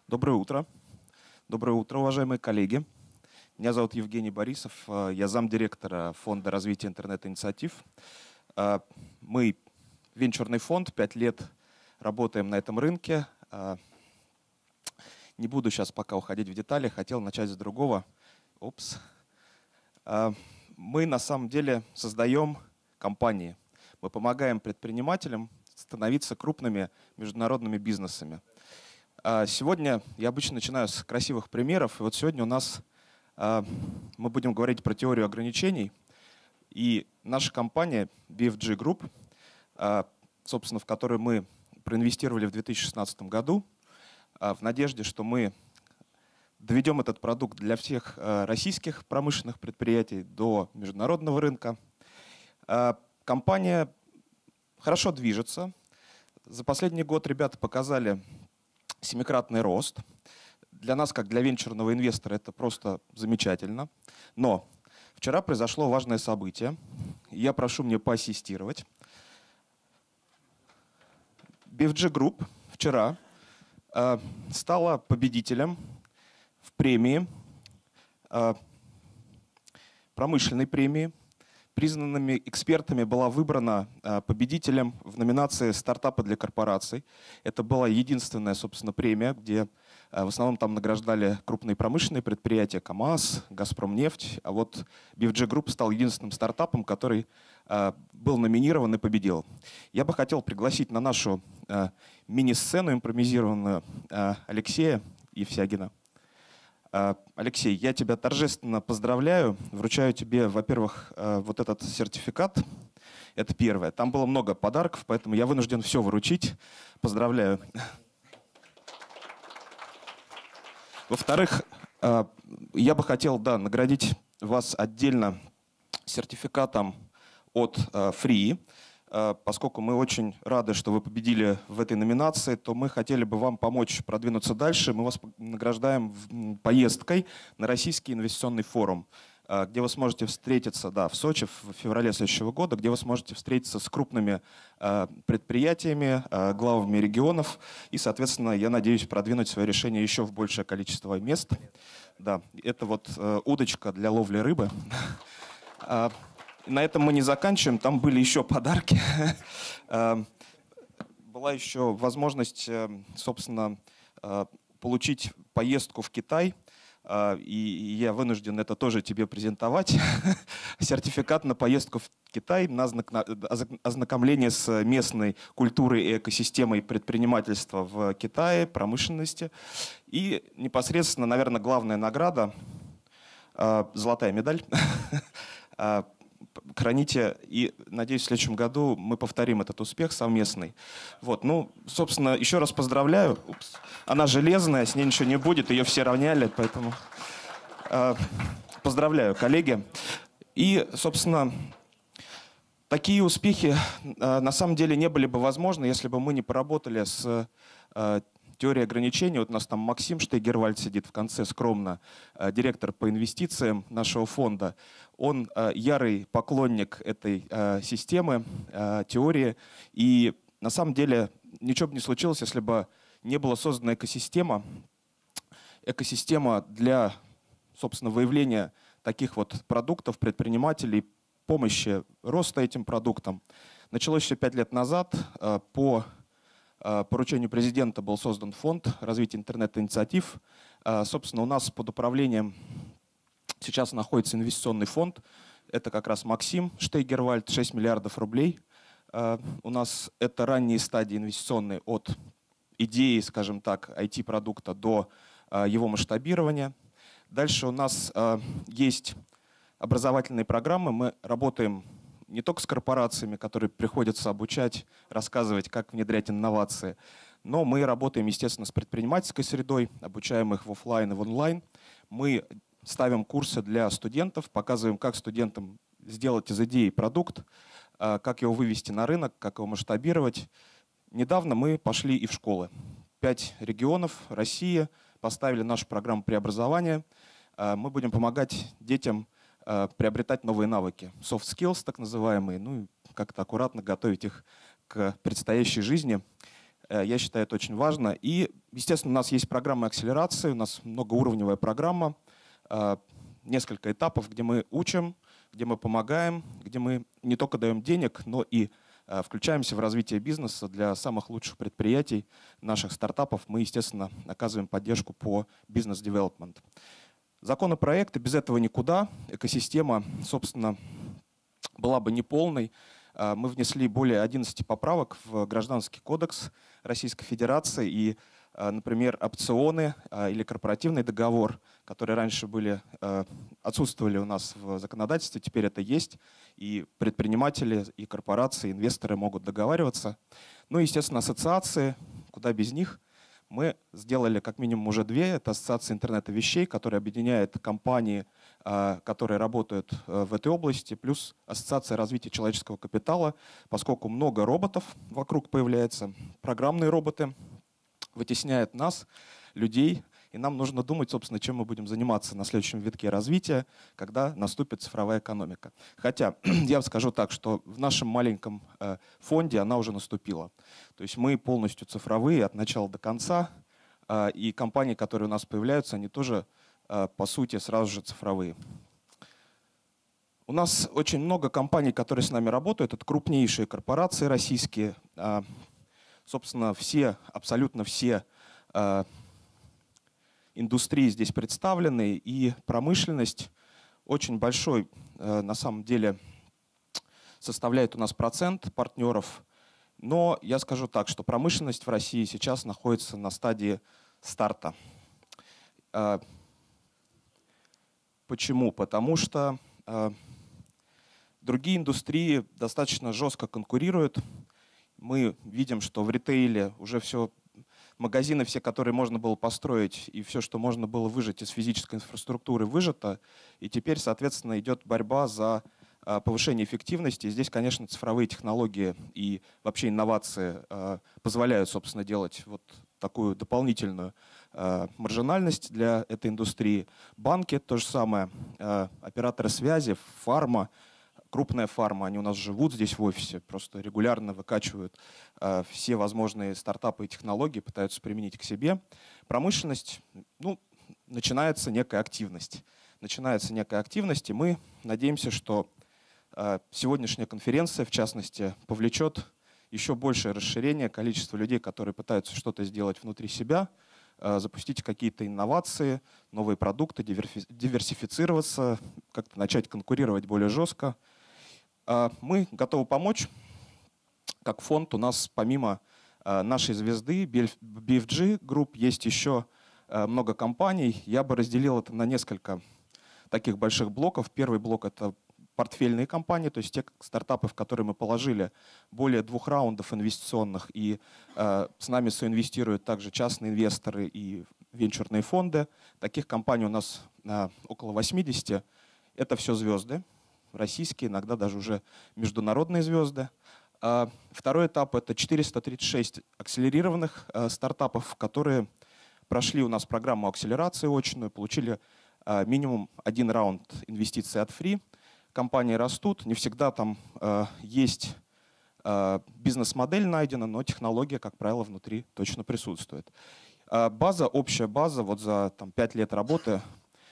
Доброе утро. Доброе утро, уважаемые коллеги. Меня зовут Евгений Борисов. Я замдиректора Фонда развития интернет-инициатив. Мы венчурный фонд, 5 лет работаем на этом рынке. Не буду сейчас пока уходить в детали, хотел начать с другого. Мы на самом деле создаем компании. Мы помогаем предпринимателям становиться крупными международными бизнесами. Сегодня я обычно начинаю с красивых примеров. И вот сегодня у нас мы будем говорить про теорию ограничений. И наша компания BFG Group, собственно, в которую мы проинвестировали в 2016 году, в надежде, что мы доведем этот продукт для всех российских промышленных предприятий до международного рынка. Компания хорошо движется. За последний год ребята показали 7-кратный рост. Для нас, как для венчурного инвестора, это просто замечательно. Но вчера произошло важное событие. Я прошу меня поассистировать. BFG Group вчера стала победителем в премии, промышленной премии. Признанными экспертами была выбрана победителем в номинации «Стартапы для корпораций». Это была единственная, собственно, премия, где в основном там награждали крупные промышленные предприятия, КАМАЗ, Газпромнефть. А вот BFG Group стал единственным стартапом, который был номинирован и победил. Я бы хотел пригласить на нашу мини-сцену импровизированную Алексея Евсягина. Алексей, я тебя торжественно поздравляю. Вручаю тебе, во-первых, вот этот сертификат. Это первое. Там было много подарков, поэтому я вынужден все вручить. Поздравляю. Во-вторых, я бы хотел наградить вас отдельно сертификатом от ФРИИ. Поскольку мы очень рады, что вы победили в этой номинации, то мы хотели бы вам помочь продвинуться дальше. Мы вас награждаем поездкой на Российский инвестиционный форум, где вы сможете встретиться в Сочи в феврале следующего года, где вы сможете встретиться с крупными предприятиями, главами регионов. И, соответственно, я надеюсь продвинуть свое решение еще в большее количество мест. Да, это вот удочка для ловли рыбы. На этом мы не заканчиваем, там были еще подарки. Была еще возможность, собственно, получить поездку в Китай. И я вынужден это тоже тебе презентовать. Сертификат на поездку в Китай, на ознакомление с местной культурой и экосистемой предпринимательства в Китае, промышленности. И непосредственно, наверное, главная награда – золотая медаль. Храните, и, надеюсь, в следующем году мы повторим этот успех совместный. Вот, собственно, еще раз поздравляю. Она железная, с ней ничего не будет, ее все равняли, поэтому поздравляю, коллеги. И, собственно, такие успехи на самом деле не были бы возможны, если бы мы не поработали с теорией ограничений. Вот у нас там Максим Штейгервальд сидит в конце скромно, директор по инвестициям нашего фонда. Он ярый поклонник этой системы, теории. И на самом деле ничего бы не случилось, если бы не была создана экосистема для, собственно, выявления таких вот продуктов, предпринимателей, помощи роста этим продуктам. Началось еще 5 лет назад. По поручению президента был создан фонд развития интернет-инициатив. Собственно, у нас под управлением сейчас находится инвестиционный фонд. Это как раз Максим Штейгервальд, 6 миллиардов рублей. У нас это ранние стадии инвестиционные от идеи, скажем так, IT-продукта до его масштабирования. Дальше у нас есть образовательные программы. Мы работаем не только с корпорациями, которые приходится обучать, рассказывать, как внедрять инновации, но мы работаем, естественно, с предпринимательской средой, обучаем их в офлайн и в онлайн. Мы ставим курсы для студентов, показываем, как студентам сделать из идеи продукт, как его вывести на рынок, как его масштабировать. Недавно мы пошли и в школы. 5 регионов России поставили нашу программу преобразования. Мы будем помогать детям приобретать новые навыки, soft skills так называемые, и как-то аккуратно готовить их к предстоящей жизни. Я считаю, это очень важно. И Естественно, у нас есть программа акселерации, у нас многоуровневая программа, несколько этапов, где мы учим, где мы помогаем, где мы не только даем денег, но и включаемся в развитие бизнеса для самых лучших предприятий, наших стартапов. Мы, естественно, оказываем поддержку по бизнес-девелопмент. Законопроекты, без этого никуда. Экосистема, собственно, была бы неполной. Мы внесли более 11 поправок в Гражданский кодекс Российской Федерации. И, например, опционы или корпоративный договор, которые раньше отсутствовали у нас в законодательстве, теперь это есть. И предприниматели, и корпорации, и инвесторы могут договариваться. Ну и, естественно, ассоциации, куда без них. Мы сделали как минимум уже 2. Это ассоциация интернета вещей, которая объединяет компании, которые работают в этой области, плюс ассоциация развития человеческого капитала, поскольку много роботов вокруг появляется, программные роботы вытесняют нас, людей, и нам нужно думать, собственно, чем мы будем заниматься на следующем витке развития, когда наступит цифровая экономика. Хотя я скажу так, что в нашем маленьком фонде она уже наступила. То есть мы полностью цифровые от начала до конца, и компании, которые у нас появляются, они тоже, по сути, сразу же цифровые. У нас очень много компаний, которые с нами работают. Это крупнейшие корпорации российские. Собственно, абсолютно все индустрии здесь представлены, и промышленность очень большой, на самом деле, составляет у нас процент партнеров. Но я скажу так, что промышленность в России сейчас находится на стадии старта. Почему? Потому что другие индустрии достаточно жестко конкурируют. Мы видим, что в ритейле уже все, магазины все, которые можно было построить, и все, что можно было выжать из физической инфраструктуры, выжато. И теперь, соответственно, идет борьба за повышение эффективности. И здесь, конечно, цифровые технологии и вообще инновации позволяют, собственно, делать вот такую дополнительную маржинальность для этой индустрии. Банки — то же самое, операторы связи, фарма. Крупная фарма, они у нас живут здесь в офисе, просто регулярно выкачивают все возможные стартапы и технологии, пытаются применить к себе. Промышленность, начинается некая активность. Начинается некая активность, и мы надеемся, что сегодняшняя конференция, в частности, повлечет еще большее расширение количества людей, которые пытаются что-то сделать внутри себя, запустить какие-то инновации, новые продукты, диверсифицироваться, как-то начать конкурировать более жестко. Мы готовы помочь. Как фонд у нас помимо нашей звезды BFG Group есть еще много компаний. Я бы разделил это на несколько таких больших блоков. Первый блок — это портфельные компании, то есть те стартапы, в которые мы положили более 2 раундов инвестиционных, и с нами соинвестируют также частные инвесторы и венчурные фонды. Таких компаний у нас около 80. Это все звезды, российские, иногда даже уже международные звезды. Второй этап — это 436 акселерированных стартапов, которые прошли у нас программу акселерации очную, получили минимум 1 раунд инвестиций от ФРИИ. Компании растут, не всегда там есть бизнес-модель найдена, но технология, как правило, внутри точно присутствует. Общая база вот за 5 лет работы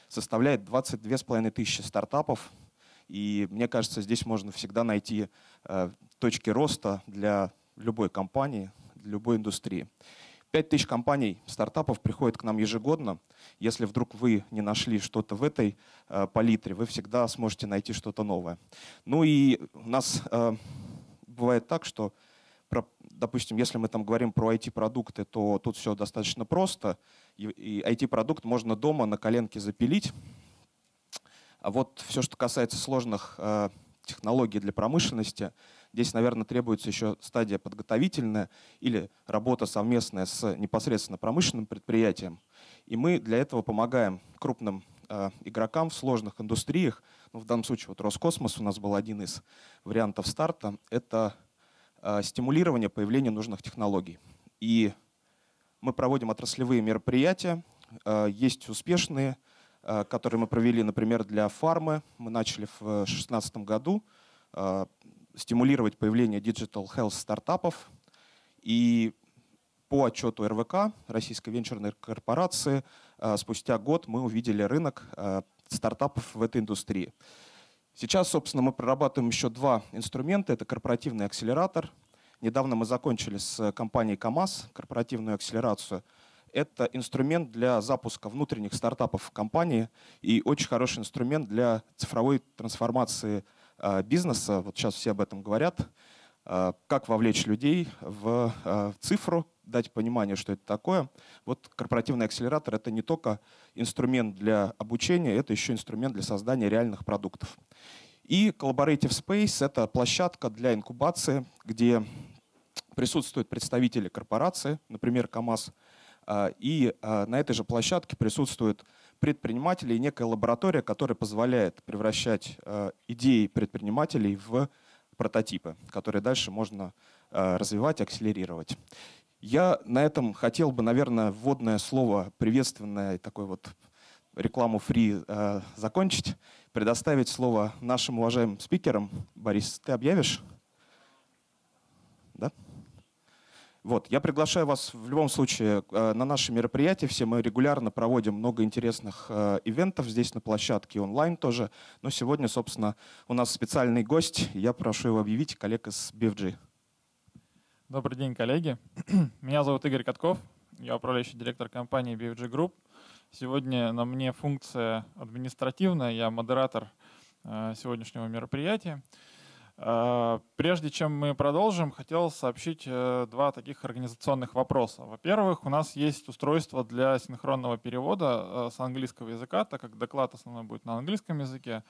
составляет 22 500 стартапов. И мне кажется, здесь можно всегда найти точки роста для любой компании, для любой индустрии. 5000 компаний, стартапов приходят к нам ежегодно. Если вдруг вы не нашли что-то в этой палитре, вы всегда сможете найти что-то новое. Ну и у нас бывает так, что, допустим, если мы там говорим про IT-продукты, то тут все достаточно просто. И IT-продукт можно дома на коленке запилить. А вот все, что касается сложных технологий для промышленности, здесь, наверное, требуется еще стадия подготовительная или работа совместная с непосредственно промышленным предприятием. И мы для этого помогаем крупным игрокам в сложных индустриях. В данном случае вот Роскосмос у нас был один из вариантов старта. Это стимулирование появления нужных технологий. И мы проводим отраслевые мероприятия. Есть успешные, которые мы провели, например, для фармы. Мы начали в 2016 году стимулировать появление digital health стартапов. И по отчету РВК, Российской венчурной корпорации, спустя год мы увидели рынок стартапов в этой индустрии. Сейчас, собственно, мы прорабатываем еще два инструмента. Это корпоративный акселератор. Недавно мы закончили с компанией КАМАЗ корпоративную акселерацию. Это инструмент для запуска внутренних стартапов в компании и очень хороший инструмент для цифровой трансформации бизнеса. Вот сейчас все об этом говорят. Как вовлечь людей в цифру, дать понимание, что это такое. Вот корпоративный акселератор — это не только инструмент для обучения, это еще инструмент для создания реальных продуктов. И Collaborative Space — это площадка для инкубации, где присутствуют представители корпорации, например, КАМАЗ, и на этой же площадке присутствуют предприниматели и некая лаборатория, которая позволяет превращать идеи предпринимателей в прототипы, которые дальше можно развивать, акселерировать. Я на этом хотел бы, наверное, вводное слово приветственное, такой вот рекламу ФРИИ закончить, предоставить слово нашим уважаемым спикерам. Борис, ты объявишь? Да? Вот, я приглашаю вас в любом случае на наши мероприятия. Все мы регулярно проводим много интересных ивентов здесь на площадке, онлайн тоже. Но сегодня, собственно, у нас специальный гость. Я прошу его объявить, коллег из BFG. Добрый день, коллеги. Меня зовут Игорь Катков. Я управляющий директор компании BFG Group. Сегодня на мне функция административная. Я модератор сегодняшнего мероприятия. Прежде чем мы продолжим, хотел сообщить два таких организационных вопроса. Во-первых, у нас есть устройство для синхронного перевода с английского языка, так как доклад основной будет на английском языке.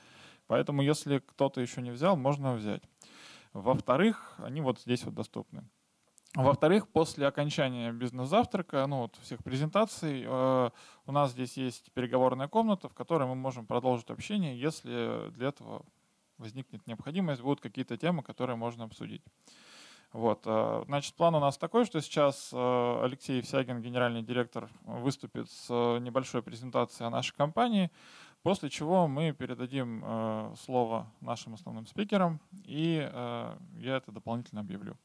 Поэтому, если кто-то еще не взял, можно взять. Во-вторых, они вот здесь вот доступны. Во-вторых, после окончания бизнес-завтрака, всех презентаций, у нас здесь есть переговорная комната, в которой мы можем продолжить общение, если для этого возникнет необходимость, будут какие-то темы, которые можно обсудить. Вот. Значит, план у нас такой, что сейчас Алексей Евсягин, генеральный директор, выступит с небольшой презентацией о нашей компании, после чего мы передадим слово нашим основным спикерам, и я это дополнительно объявлю.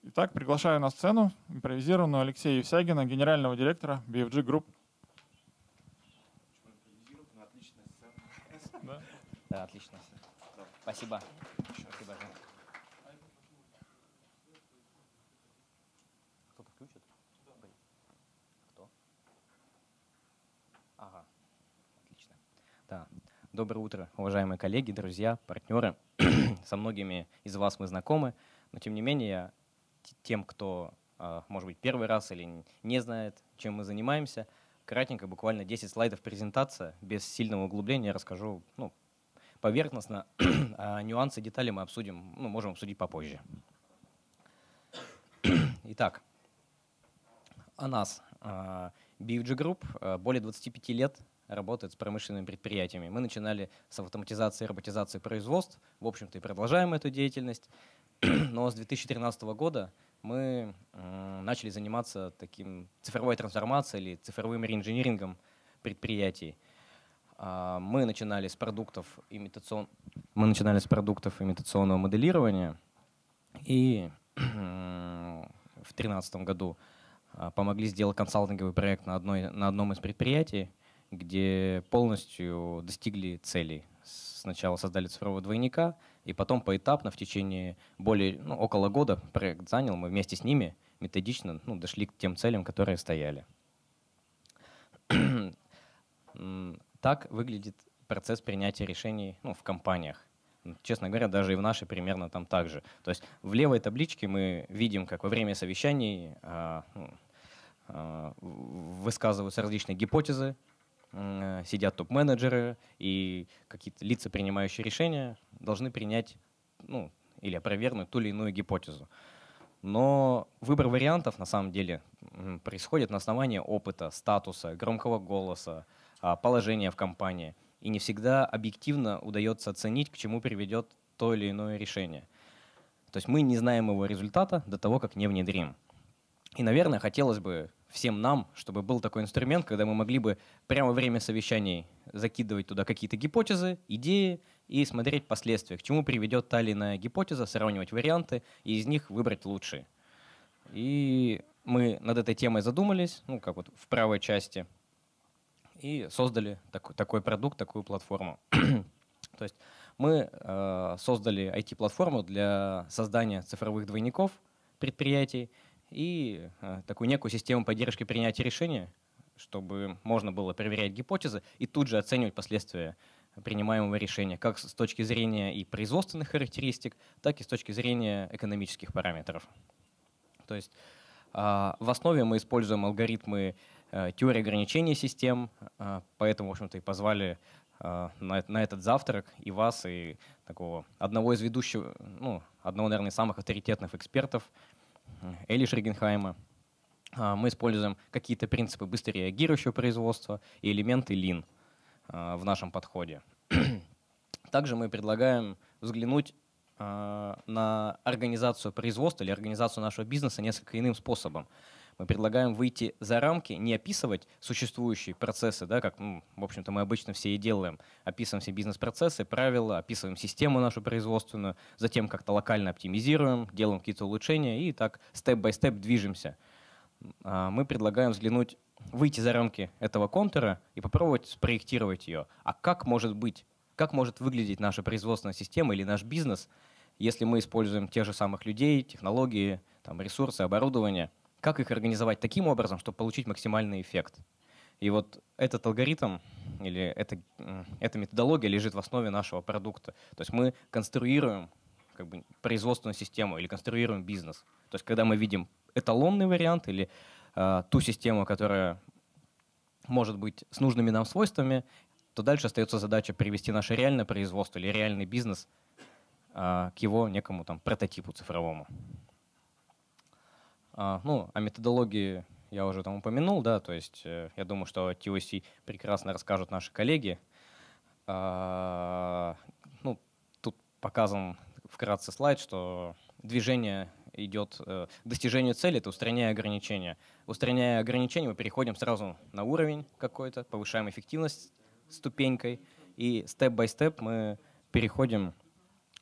Итак, приглашаю на сцену импровизированную Алексея Евсягина, генерального директора BFG Group. Да, отлично. Спасибо. Спасибо, Жень. Кто-то включит? Кто? Ага, отлично. Да. Доброе утро, уважаемые коллеги, друзья, партнеры. Со многими из вас мы знакомы, но тем не менее, тем, кто, может быть, первый раз или не знает, чем мы занимаемся, кратенько, буквально 10 слайдов презентация, без сильного углубления расскажу, поверхностно, а нюансы, детали мы обсудим, можем обсудить попозже. Итак, о нас. BFG Group более 25 лет работает с промышленными предприятиями. Мы начинали с автоматизации и роботизации производств, в общем-то и продолжаем эту деятельность. Но с 2013 года мы начали заниматься таким цифровой трансформацией или цифровым реинжинирингом предприятий. Мы начинали с продуктов имитационного моделирования и в 2013 году помогли сделать консалтинговый проект на одном из предприятий, где полностью достигли целей. Сначала создали цифрового двойника, и потом поэтапно в течение около года проект занял. Мы вместе с ними методично дошли к тем целям, которые стояли. Так выглядит процесс принятия решений в компаниях. Честно говоря, даже и в нашей примерно там так же. То есть в левой табличке мы видим, как во время совещаний высказываются различные гипотезы, сидят топ-менеджеры, и какие-то лица, принимающие решения, должны принять или опровергнуть ту или иную гипотезу. Но выбор вариантов на самом деле происходит на основании опыта, статуса, громкого голоса, положения в компании. И не всегда объективно удается оценить, к чему приведет то или иное решение. То есть мы не знаем его результата до того, как не внедрим. И, наверное, хотелось бы всем нам, чтобы был такой инструмент, когда мы могли бы прямо во время совещаний закидывать туда какие-то гипотезы, идеи и смотреть последствия, к чему приведет та или иная гипотеза, сравнивать варианты и из них выбрать лучшие. И мы над этой темой задумались, ну, как вот в правой части, и создали такой продукт, такую платформу. То есть мы создали IT-платформу для создания цифровых двойников предприятий и такую некую систему поддержки принятия решения, чтобы можно было проверять гипотезы и тут же оценивать последствия принимаемого решения, как с точки зрения и производственных характеристик, так и с точки зрения экономических параметров. То есть в основе мы используем алгоритмы теории ограничений систем, поэтому, в общем-то, и позвали на этот завтрак и вас, и такого одного из ведущих, ну, одного, наверное, из самых авторитетных экспертов, Эли Шрагенхайма. Мы используем какие-то принципы быстро реагирующего производства и элементы Lean в нашем подходе. Также мы предлагаем взглянуть на организацию производства или организацию нашего бизнеса несколько иным способом. Мы предлагаем выйти за рамки, не описывать существующие процессы, да, как, в общем-то, мы обычно все и делаем. Описываем все бизнес-процессы, правила, описываем систему нашу производственную, затем как-то локально оптимизируем, делаем какие-то улучшения и так степ-бай-степ движемся. Мы предлагаем взглянуть, выйти за рамки этого контура и попробовать спроектировать ее. А как может быть, как может выглядеть наша производственная система или наш бизнес, если мы используем тех же самых людей, технологии, там, ресурсы, оборудование, как их организовать таким образом, чтобы получить максимальный эффект. И вот этот алгоритм или эта методология лежит в основе нашего продукта. То есть мы конструируем как бы производственную систему или конструируем бизнес. То есть когда мы видим эталонный вариант или ту систему, которая может быть с нужными нам свойствами, то дальше остается задача привести наше реальное производство или реальный бизнес к его некому там прототипу цифровому. Ну, о методологии я уже там упомянул, да, то есть я думаю, что о TOC прекрасно расскажут наши коллеги. Ну, тут показан вкратце слайд, что движение идет к достижению цели, это устраняя ограничения. Устраняя ограничения, мы переходим сразу на уровень какой-то, повышаем эффективность ступенькой, и степ-бай-степ мы переходим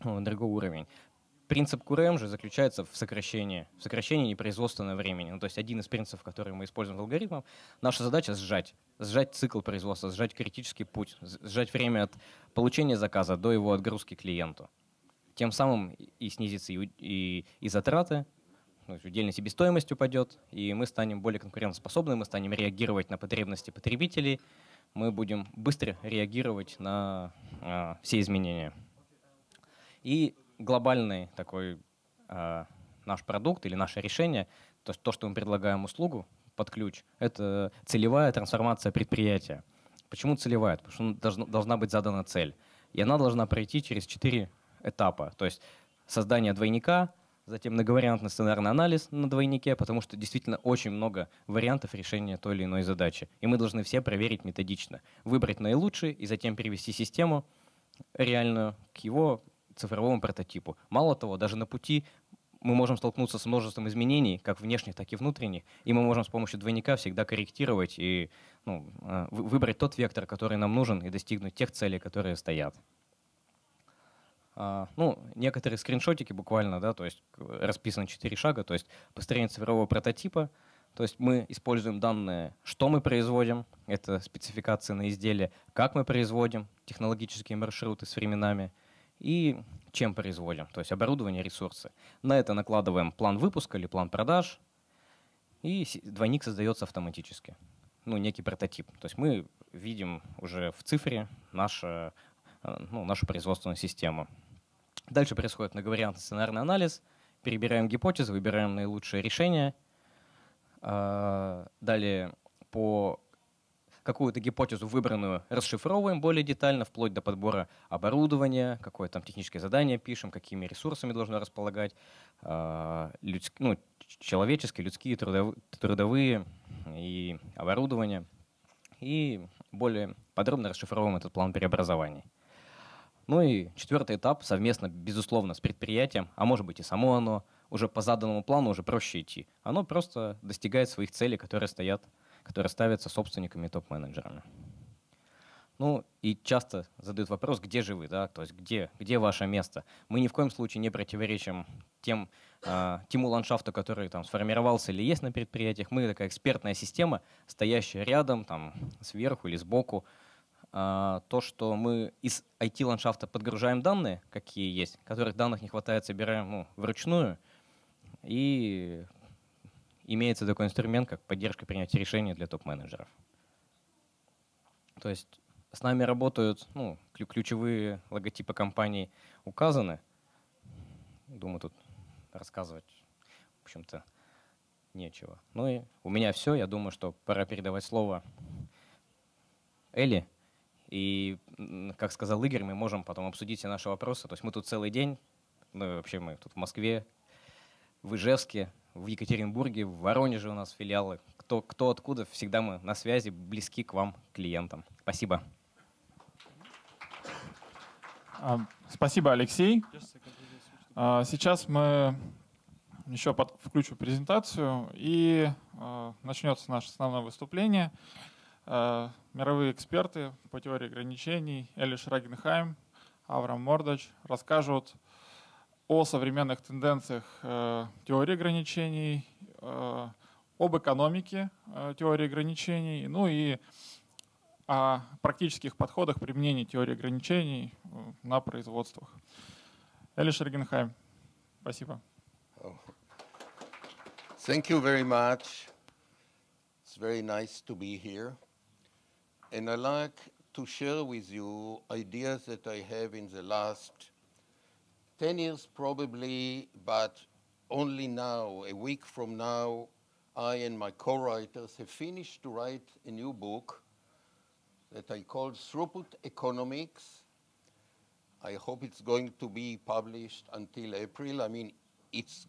на другой уровень. Принцип КУРМ же заключается в сокращении непроизводственного времени. Ну, то есть один из принципов, который мы используем в алгоритмах, наша задача сжать цикл производства, сжать критический путь, сжать время от получения заказа до его отгрузки клиенту. Тем самым и снизится и затраты, удельная себестоимость упадет, и мы станем более конкурентоспособны, мы станем реагировать на потребности потребителей, мы будем быстро реагировать на все изменения. И глобальный такой наш продукт или наше решение, то, что мы предлагаем услугу под ключ, это целевая трансформация предприятия. Почему целевая? Потому что должна быть задана цель. И она должна пройти через 4 этапа. То есть создание двойника, затем многовариантный сценарный анализ на двойнике, потому что действительно очень много вариантов решения той или иной задачи. И мы должны все проверить методично. Выбрать наилучший и затем перевести систему реальную к его цифровому прототипу. Мало того, даже на пути мы можем столкнуться с множеством изменений, как внешних, так и внутренних, и мы можем с помощью двойника всегда корректировать и выбрать тот вектор, который нам нужен, и достигнуть тех целей, которые стоят. Некоторые скриншотики буквально, да, то есть расписаны 4 шага, то есть построение цифрового прототипа, то есть мы используем данные, что мы производим, это спецификации на изделие, как мы производим, технологические маршруты с временами, и чем производим, то есть оборудование, ресурсы. На это накладываем план выпуска или план продаж, и двойник создается автоматически. Некий прототип. То есть мы видим уже в цифре нашу производственную систему. Дальше происходит многовариантный сценарный анализ, перебираем гипотезы, выбираем наилучшее решение. Далее по какую-то гипотезу выбранную расшифровываем более детально, вплоть до подбора оборудования, какое там техническое задание пишем, какими ресурсами должно располагать, человеческие, людские, трудовые и оборудование. И более подробно расшифровываем этот план преобразований. И 4-й этап совместно, безусловно, с предприятием, а может быть и само оно, уже по заданному плану уже проще идти. Оно просто достигает своих целей, которые ставятся собственниками и топ-менеджерами. Ну и часто задают вопрос, где же вы, да, то есть где ваше место. Мы ни в коем случае не противоречим тему ландшафта, который там сформировался или есть на предприятиях. Мы такая экспертная система, стоящая рядом, там, сверху или сбоку. То, что мы из IT-ландшафта подгружаем данные, какие есть, которых данных не хватает, собираем вручную, и имеется такой инструмент, как поддержка принятия решений для топ-менеджеров. То есть с нами работают, ключевые логотипы компаний указаны. Думаю, тут рассказывать, в общем-то, нечего. Ну и у меня все. Я думаю, что пора передавать слово Эли. И, как сказал Игорь, мы можем потом обсудить все наши вопросы. То есть мы тут целый день, вообще мы тут в Москве, в Ижевске, в Екатеринбурге, в Воронеже у нас филиалы. Кто откуда, всегда мы на связи, близки к вам, клиентам. Спасибо. Спасибо, Алексей. Сейчас мы еще включу презентацию, и начнется наше основное выступление. Мировые эксперты по теории ограничений Эли Шрагенхайм, Авраам Мордач расскажут о современных тенденциях теории ограничений, об экономике теории ограничений, ну и о практических подходах применения теории ограничений на производствах. Эли Шрагенхайм, спасибо. Thank you very much. It's very nice to be here. And I'd like to share with you ideas that I have in the last 10 years probably, but only now, a week from now, I and my co-writers have finished to write a new book that I call Throughput Economics. I hope it's going to be published until April. I mean, it's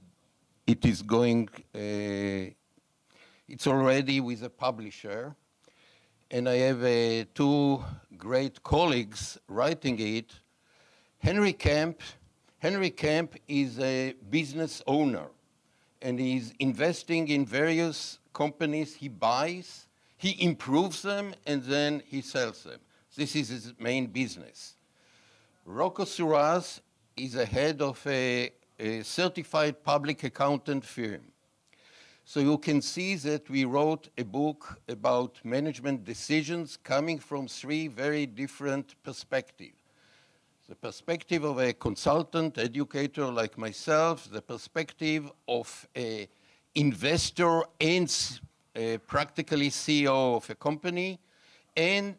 already with a publisher. And I have two great colleagues writing it. Henry Camp is a business owner, and he's investing in various companies he buys. He improves them, and then he sells them. This is his main business. Rocco Suraz is the head of a certified public accountant firm. So you can see that we wrote a book about management decisions coming from three very different perspectives. The perspective of a consultant, educator like myself, the perspective of an investor and practically CEO of a company, and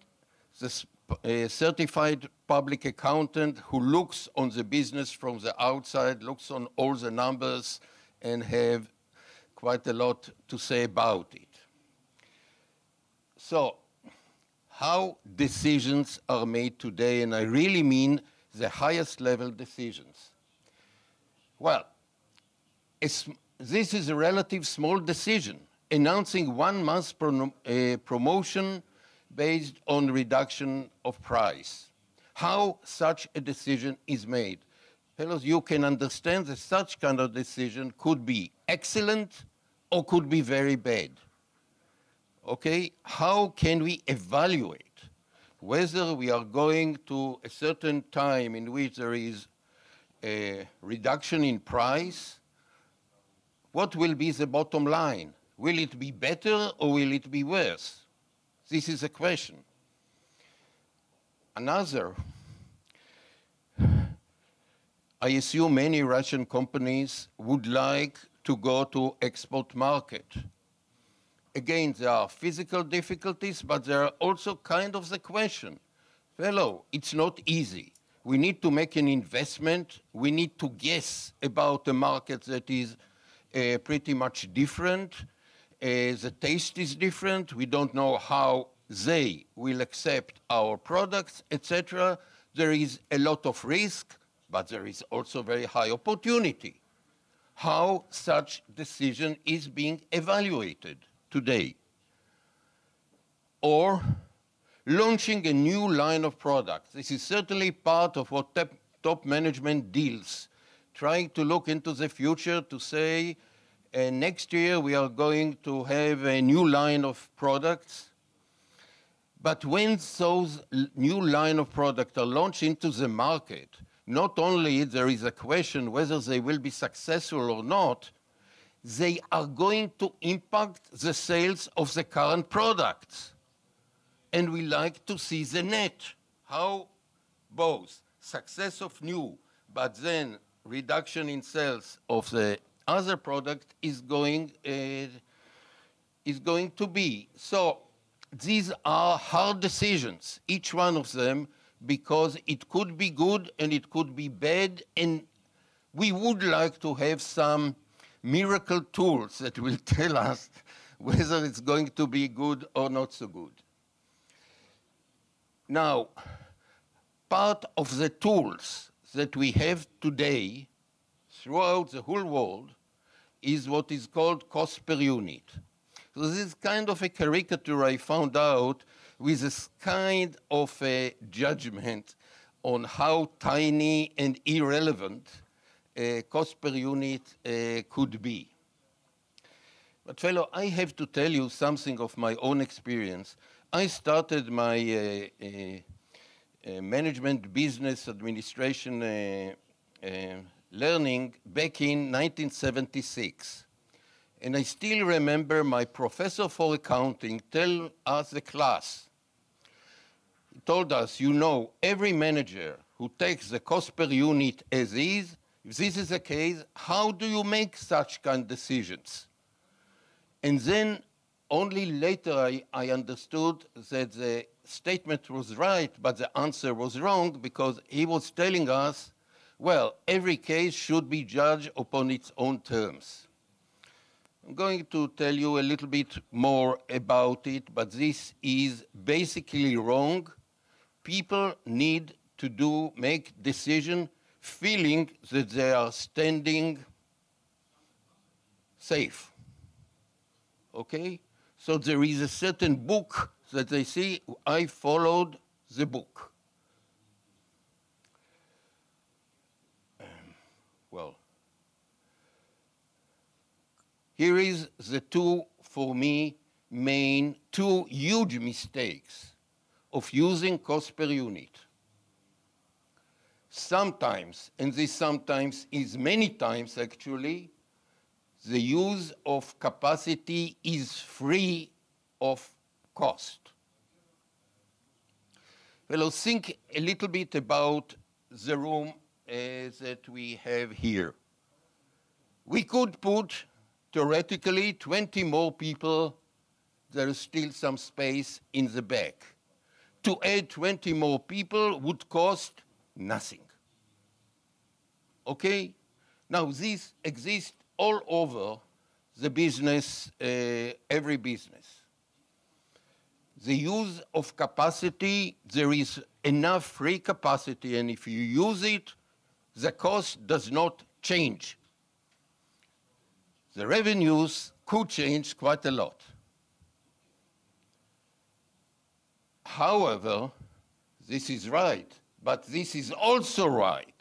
the certified public accountant who looks on the business from the outside, looks on all the numbers, and have quite a lot to say about it. So, how decisions are made today, and I really mean the highest level decisions. Well, this is a relatively small decision, announcing 1 month promotion based on reduction of price. How such a decision is made. Fellows, you can understand that such kind of decision could be excellent or could be very bad. Okay, how can we evaluate whether we are going to a certain time in which there is a reduction in price? What will be the bottom line? Will it be better or will it be worse? This is a question. Another, I assume many Russian companies would like to go to export market. Again, there are physical difficulties, but there are also kind of the question. Fellow, it's not easy. We need to make an investment. We need to guess about a market that is pretty much different. The taste is different. We don't know how they will accept our products, etc. There is a lot of risk, but there is also very high opportunity. How such decision is being evaluated today. Or launching a new line of products. This is certainly part of what top management deals, trying to look into the future to say, next year we are going to have a new line of products. But when those new line of product are launched into the market, not only there is a question whether they will be successful or not, they are going to impact the sales of the current products. And we like to see the net, how both success of new, but then reduction in sales of the other product is going to be. So these are hard decisions, each one of them, because it could be good and it could be bad, and we would like to have some miracle tools that will tell us whether it's going to be good or not so good. Now, part of the tools that we have today throughout the whole world is what is called cost per unit. So this is kind of a caricature I found out with this kind of a judgment on how tiny and irrelevant cost per unit could be. But fellow, I have to tell you something of my own experience. I started my management business administration learning back in 1976. And I still remember my professor for accounting tell us the class. He told us, you know, every manager who takes the cost per unit as is, if this is the case, how do you make such kind of decisions? And then only later I understood that the statement was right, but the answer was wrong, because he was telling us, well, every case should be judged upon its own terms. I'm going to tell you a little bit more about it, but this is basically wrong. People need to make decisions feeling that they are standing safe. Okay? So there is a certain book that they see, I followed the book. Well, here is the two, for me, two huge mistakes of using cost per unit. Sometimes, and this sometimes is many times actually, the use of capacity is free of cost. Well, think a little bit about the room that we have here. We could put, theoretically, 20 more people. There is still some space in the back. To add 20 more people would cost nothing. Okay? Now, this exists all over the business, every business. The use of capacity, there is enough free capacity, and if you use it, the cost does not change. The revenues could change quite a lot. However, this is right, but this is also right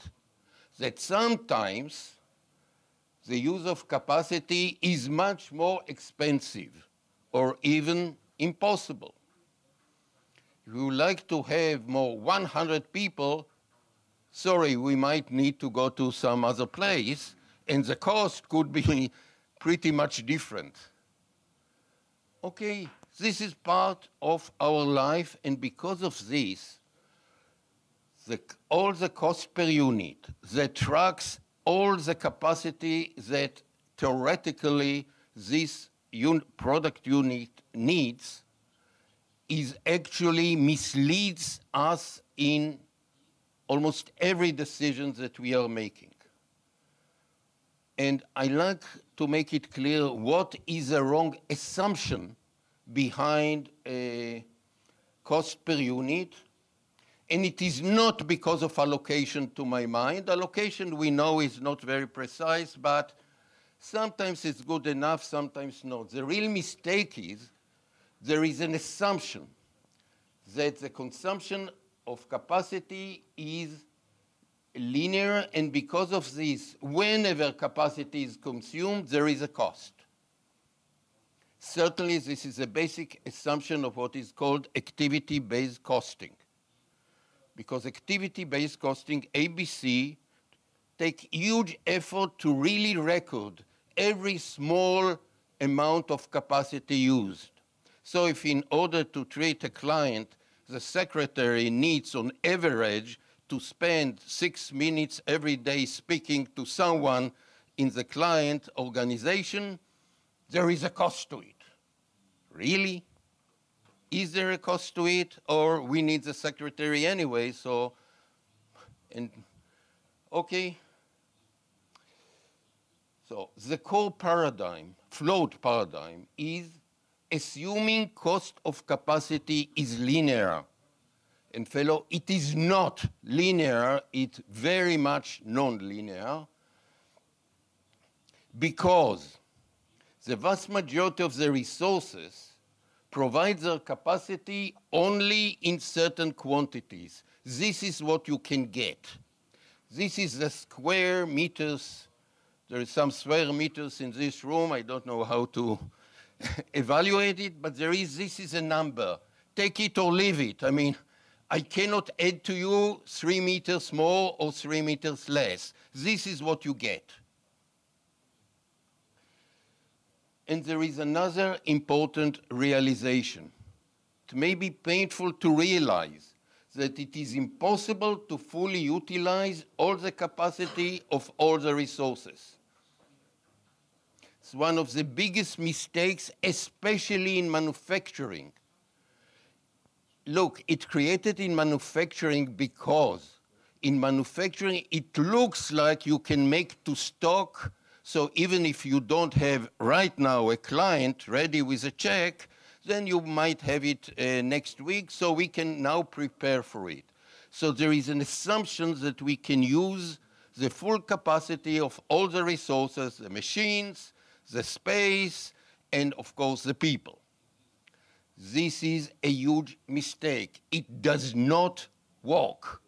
that sometimes the use of capacity is much more expensive or even impossible. If you would like to have more 100 people, sorry, we might need to go to some other place, and the cost could be pretty much different. Okay, this is part of our life, and because of this, all the cost per unit that tracks all the capacity that theoretically this product unit needs is actually misleads us in almost every decision that we are making. And I like to make it clear what is the wrong assumption behind a cost per unit. And it is not because of allocation, to my mind. Allocation, we know, is not very precise, but sometimes it's good enough, sometimes not. The real mistake is there is an assumption that the consumption of capacity is linear, and because of this, whenever capacity is consumed, there is a cost. Certainly, this is a basic assumption of what is called activity-based costing. Because activity-based costing, ABC, take huge effort to really record every small amount of capacity used. So if in order to treat a client, the secretary needs on average to spend 6 minutes every day speaking to someone in the client organization, there is a cost to it. Really? Is there a cost to it? Or we need the secretary anyway, so, and okay. So the core paradigm, flawed paradigm, is assuming cost of capacity is linear. And fellow, it is not linear, it's very much non-linear, because the vast majority of the resources provide their capacity only in certain quantities. This is what you can get. This is the square meters. There is some square meters in this room. I don't know how to evaluate it, but this is a number. Take it or leave it. I mean, I cannot add to you 3 meters more or 3 meters less. This is what you get. And there is another important realization. It may be painful to realize that it is impossible to fully utilize all the capacity of all the resources. It's one of the biggest mistakes, especially in manufacturing. Look, it's created in manufacturing because in manufacturing it looks like you can make to stock. So even if you don't have right now a client ready with a check, then you might have it next week, so we can now prepare for it. So there is an assumption that we can use the full capacity of all the resources, the machines, the space, and of course the people. This is a huge mistake. It does not work.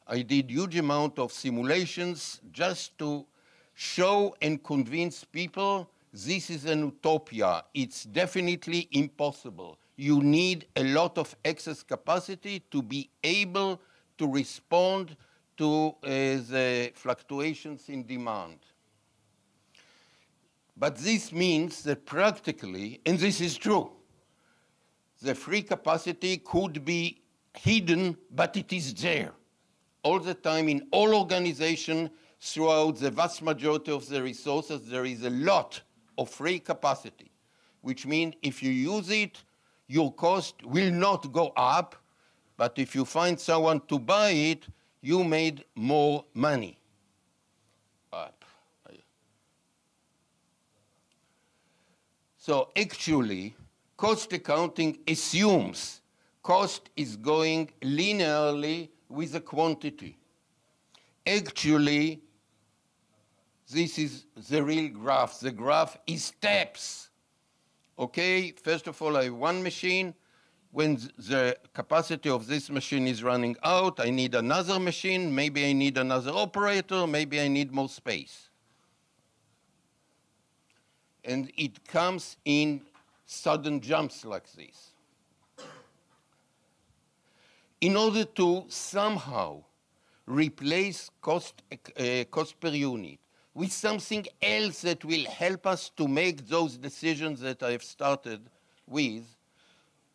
I did huge amount of simulations just to show and convince people this is an utopia. It's definitely impossible. You need a lot of excess capacity to be able to respond to the fluctuations in demand. But this means that practically, and this is true, the free capacity could be hidden, but it is there all the time in all organizations. Throughout the vast majority of the resources, there is a lot of free capacity, which means if you use it, your cost will not go up, but if you find someone to buy it, you made more money. So actually, cost accounting assumes cost is going linearly with the quantity. Actually, this is the real graph. The graph is steps. Okay, first of all, I have one machine. When the capacity of this machine is running out, I need another machine. Maybe I need another operator. Maybe I need more space. And it comes in sudden jumps like this. In order to somehow replace cost per unit with something else that will help us to make those decisions that I've started with,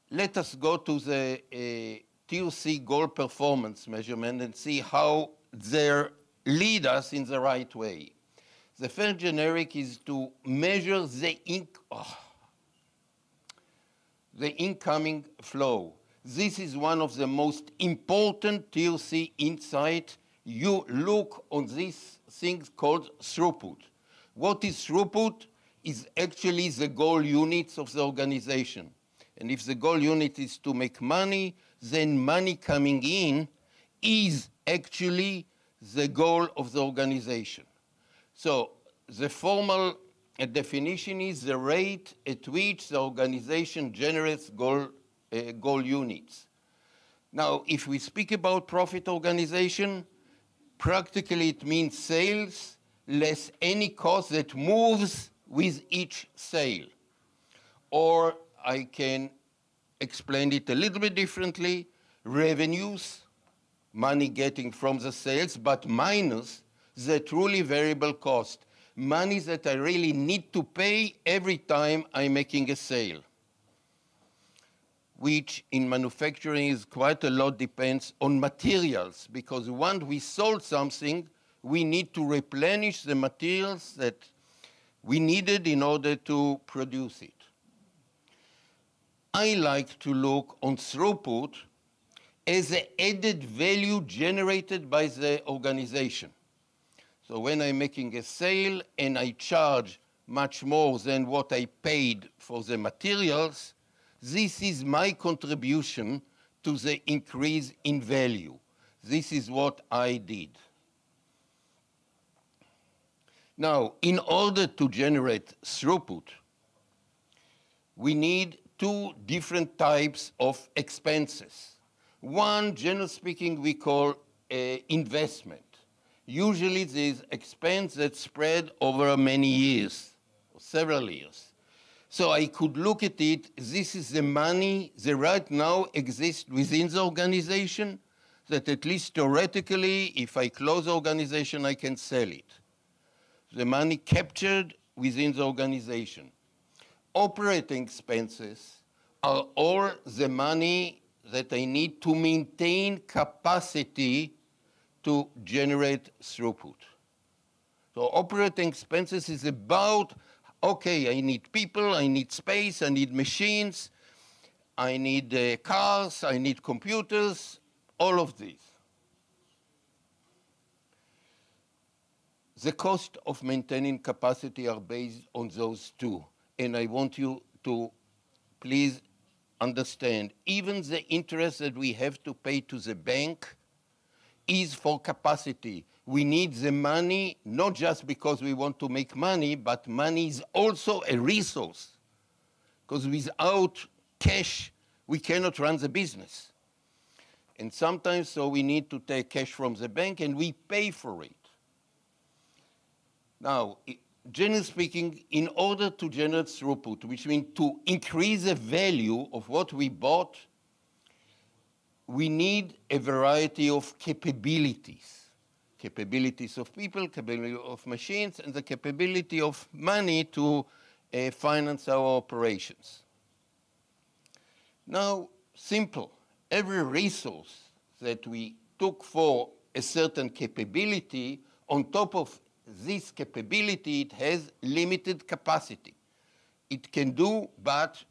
let us go to the TOC goal performance measurement and see how they lead us in the right way. The first generic is to measure the incoming flow. This is one of the most important TOC insight. You look on this thing called throughput. What is throughput? Is actually the goal units of the organization. And if the goal unit is to make money, then money coming in is actually the goal of the organization. So the formal definition is the rate at which the organization generates goal units. Now, if we speak about profit organization, practically it means sales less any cost that moves with each sale. or I can explain it a little bit differently. Revenues, money getting from the sales, but minus the truly variable cost. Money that I really need to pay every time I'm making a sale, which in manufacturing is quite a lot depends on materials, because once we sold something, we need to replenish the materials that we needed in order to produce it. I like to look on throughput as the added value generated by the organization. So when I'm making a sale and I charge much more than what I paid for the materials, this is my contribution to the increase in value. This is what I did. Now, in order to generate throughput, we need two different types of expenses. One, generally speaking, we call investment. Usually this expense that's spread over many years, or several years. So I could look at it, this is the money that right now exists within the organization, that at least theoretically, if I close the organization, I can sell it. The money captured within the organization. Operating expenses are all the money that I need to maintain capacity to generate throughput. So operating expenses is about, okay, I need people, I need space, I need machines, I need cars, I need computers, all of these. The cost of maintaining capacity are based on those two. And I want you to please understand, even the interest that we have to pay to the bank is for capacity. We need the money, not just because we want to make money, but money is also a resource. Because without cash, we cannot run the business. And sometimes, so we need to take cash from the bank, and we pay for it. Now, generally speaking, in order to generate throughput, which means to increase the value of what we bought, we need a variety of capabilities. Capabilities of people, capability of machines, and the capability of money to finance our operations. Now, simple. Every resource that we took for a certain capability, on top of this capability, it has limited capacity. It can do but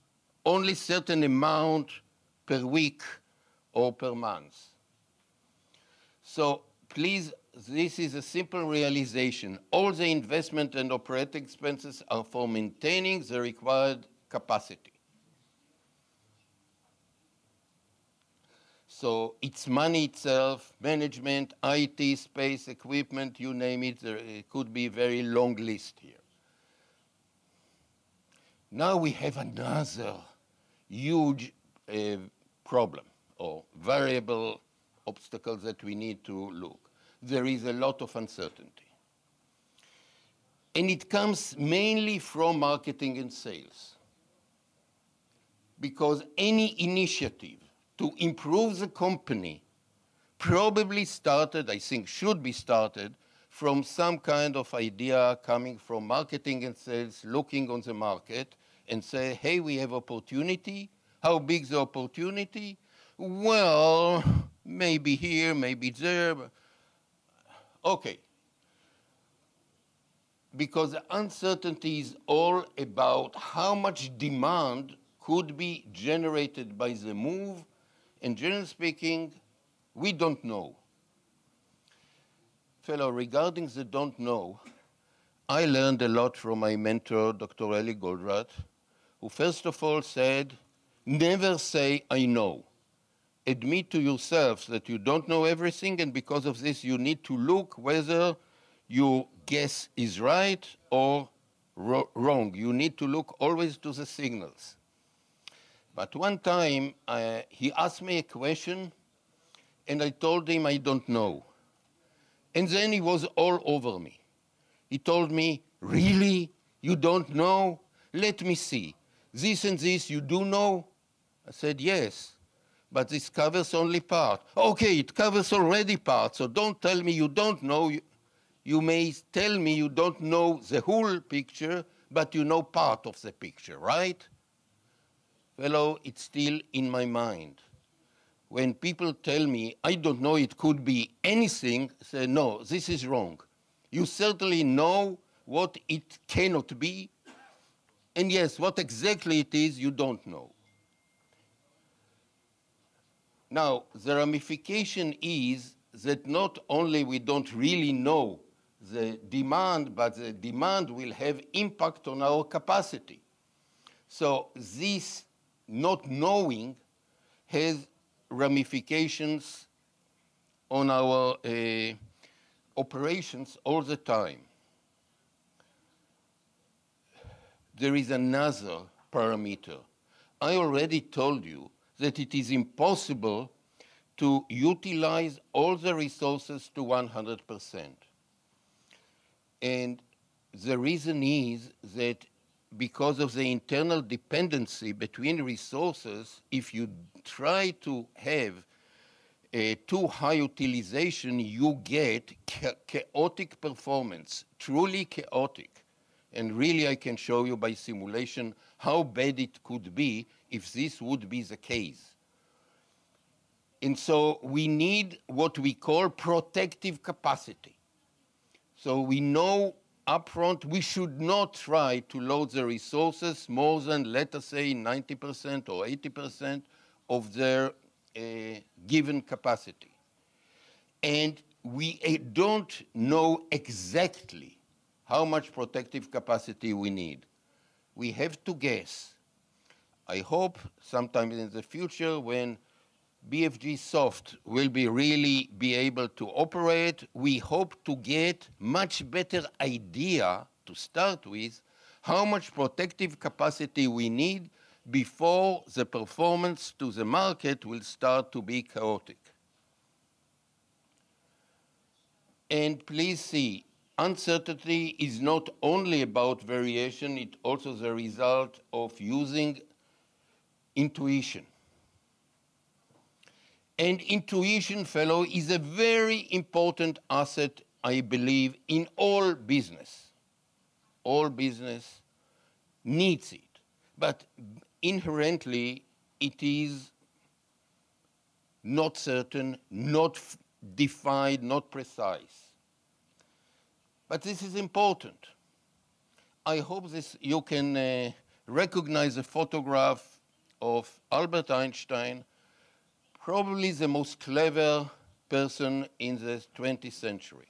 only certain amount per week or per month. So please, this is a simple realization. All the investment and operating expenses are for maintaining the required capacity. So it's money itself, management, IT, space, equipment, you name it. There could be a very long list here. Now we have another huge problem or variable obstacles that we need to look. There is a lot of uncertainty. And it comes mainly from marketing and sales. Because any initiative to improve the company probably started, I think should be started, from some kind of idea coming from marketing and sales, looking on the market and say, hey, we have opportunity. How big is the opportunity? Well, maybe here, maybe there. Okay. Because the uncertainty is all about how much demand could be generated by the move. And generally speaking, we don't know. Fellow, regarding the don't know, I learned a lot from my mentor, Dr. Элияху Голдратта, who first of all said, never say I know. Admit to yourself that you don't know everything, and because of this you need to look whether your guess is right or wrong. You need to look always to the signals. But one time he asked me a question and I told him I don't know. And then he was all over me. He told me, really? You don't know? Let me see. this and this you do know? I said, yes, but this covers only part. Okay, it covers already part, so don't tell me you don't know. You may tell me you don't know the whole picture, but you know part of the picture, right? Fellow, it's still in my mind. When people tell me, I don't know, it could be anything, I say, no, this is wrong. You certainly know what it cannot be, and yes, what exactly it is, you don't know. Now, the ramification is that not only we don't really know the demand, but the demand will have impact on our capacity. So this not knowing has ramifications on our operations all the time. There is another parameter. I already told you that it is impossible to utilize all the resources to 100%. And the reason is that because of the internal dependency between resources, if you try to have a too high utilization, you get chaotic performance, truly chaotic. And really, I can show you by simulation how bad it could be if this would be the case. And so we need what we call protective capacity. So we know upfront we should not try to load the resources more than, let us say, 90% or 80% of their given capacity. And we don't know exactly how much protective capacity we need. We have to guess. I hope sometime in the future when BFG Soft will really be able to operate, we hope to get much better idea to start with how much protective capacity we need before the performance to the market will start to be chaotic. And please see, uncertainty is not only about variation, it's also the result of using intuition. And intuition, fellow, is a very important asset, I believe, in all business. All business needs it. But inherently, it is not certain, not defined, not precise. But this is important. I hope you can recognize a photograph of Albert Einstein, probably the most clever person in the 20th century.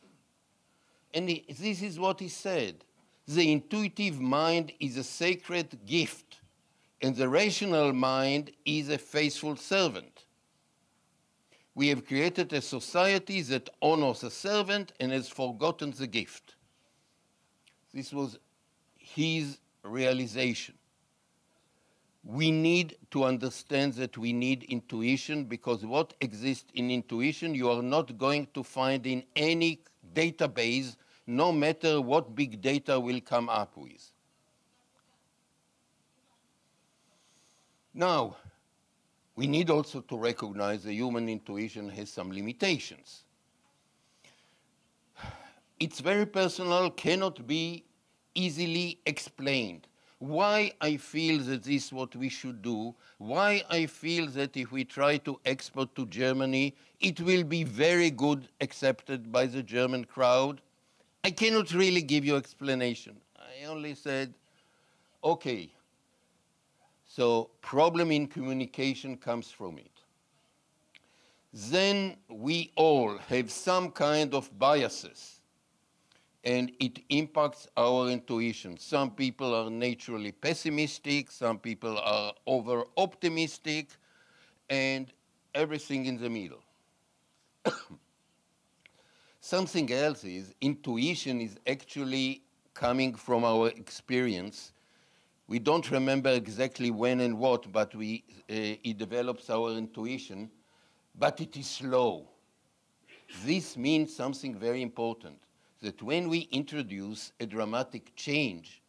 And this is what he said. The intuitive mind is a sacred gift, and the rational mind is a faithful servant. We have created a society that honors the servant and has forgotten the gift. This was his realization. We need to understand that we need intuition, because what exists in intuition you are not going to find in any database, no matter what big data will come up with. Now, we need also to recognize that human intuition has some limitations. It's very personal, cannot be easily explained. Why I feel that this is what we should do, why I feel that if we try to export to Germany, it will be very good accepted by the German crowd. I cannot really give you explanation. I only said, okay, so problem in communication comes from it. Then we all have some kind of biases, and it impacts our intuition. Some people are naturally pessimistic, some people are over-optimistic, and everything in the middle. Something else is, intuition is actually coming from our experience. We don't remember exactly when and what, but it develops our intuition, but it is slow. This means something very important, that when we introduce a dramatic change,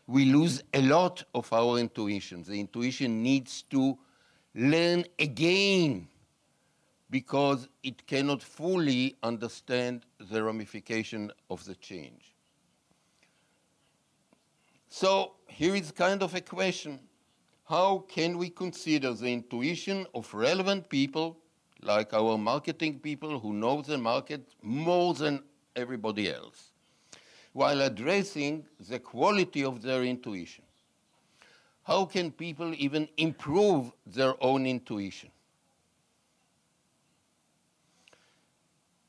we lose a lot of our intuition. The intuition needs to learn again because it cannot fully understand the ramification of the change. So here is kind of a question. How can we consider the intuition of relevant people, like our marketing people who know the market more than everybody else, while addressing the quality of their intuition? How can people even improve their own intuition?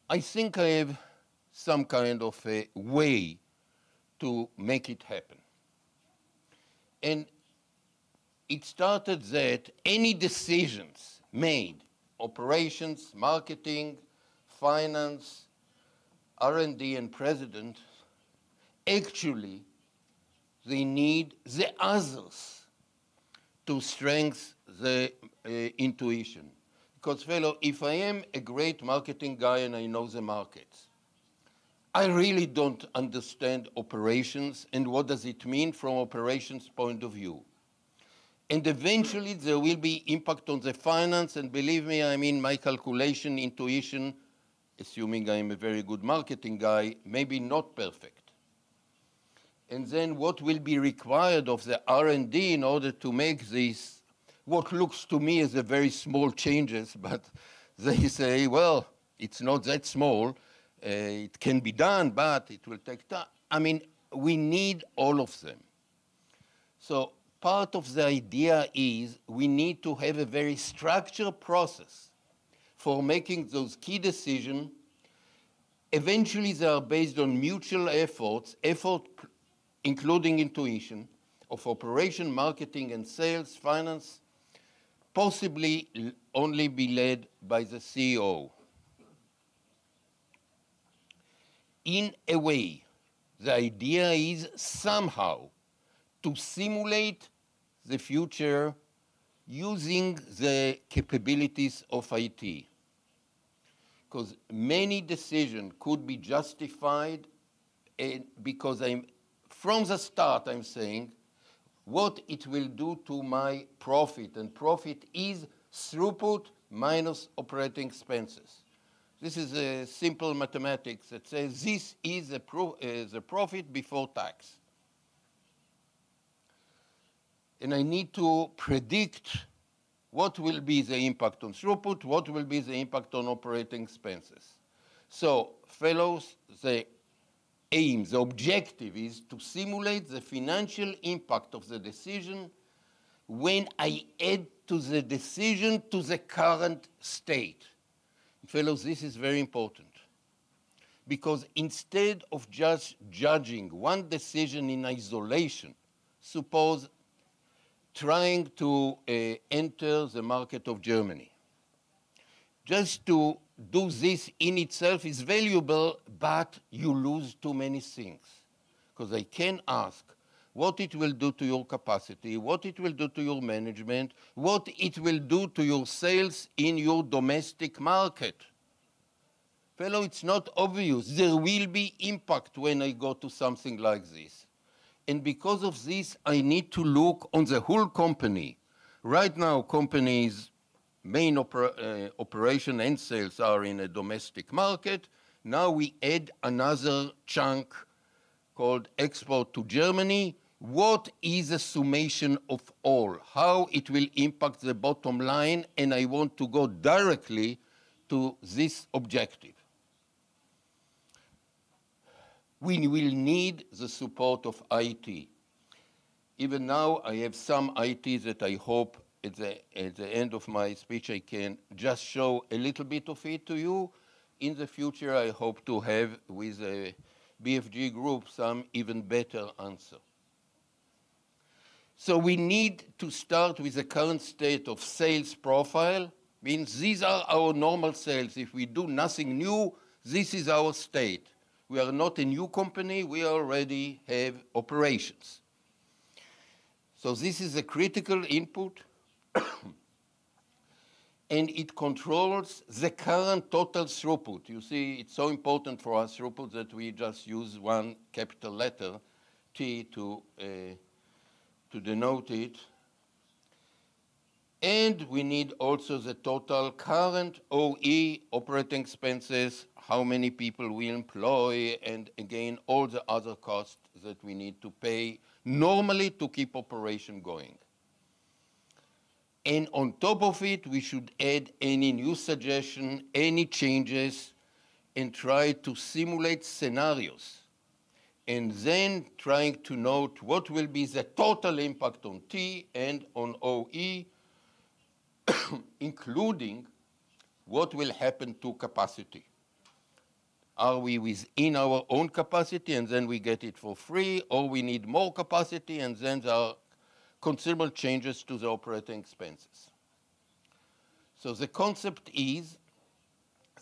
I think I have some kind of a way to make it happen. And it started that any decisions made, operations, marketing, finance, R&D, and president, actually, they need the others to strengthen the intuition. Because, fellow, if I am a great marketing guy and I know the markets, I really don't understand operations and what does it mean from operations point of view. And eventually there will be impact on the finance, and believe me, I mean my calculation, intuition, assuming I'm a very good marketing guy, maybe not perfect. And then what will be required of the R&D in order to make these, what looks to me as a very small changes, but they say, well, it's not that small, it can be done, but it will take time. I mean, we need all of them. So part of the idea is we need to have a very structured process for making those key decisions. Eventually, they are based on mutual effort including intuition, of operation, marketing, and sales, finance, possibly only be led by the CEO. In a way, the idea is somehow to simulate the future using the capabilities of IT. Because many decisions could be justified because from the start I'm saying what it will do to my profit, and profit is throughput minus operating expenses. This is a simple mathematics that says this is the profit before tax. And I need to predict what will be the impact on throughput, what will be the impact on operating expenses. So, fellows, the aim, the objective is to simulate the financial impact of the decision when I add to the decision to the current state. Fellows, this is very important. Because instead of just judging one decision in isolation, suppose trying to enter the market of Germany. Just to do this in itself is valuable, but you lose too many things. Because I can ask what it will do to your capacity, what it will do to your management, what it will do to your sales in your domestic market. Fellow, it's not obvious. There will be impact when I go to something like this. And because of this, I need to look on the whole company. Right now, companies' main operation and sales are in a domestic market. Now we add another chunk called export to Germany. What is the summation of all? How it will impact the bottom line? And I want to go directly to this objective. We will need the support of IT. Even now, I have some IT that I hope at the end of my speech I can just show a little bit of it to you. In the future, I hope to have with the BFG Group some even better answer. So we need to start with the current state of sales profile. Means these are our normal sales. If we do nothing new, this is our state. We are not a new company, we already have operations. So this is a critical input, and it controls the current total throughput. You see, it's so important for us throughput that we just use one capital letter, T, to to denote it. And we need also the total current OE, operating expenses, how many people we employ, and again, all the other costs that we need to pay normally to keep operation going. And on top of it, we should add any new suggestion, any changes, and try to simulate scenarios. And then trying to note what will be the total impact on T and on OE, including what will happen to capacity. Are we within our own capacity and then we get it for free, or we need more capacity and then there are considerable changes to the operating expenses? So the concept is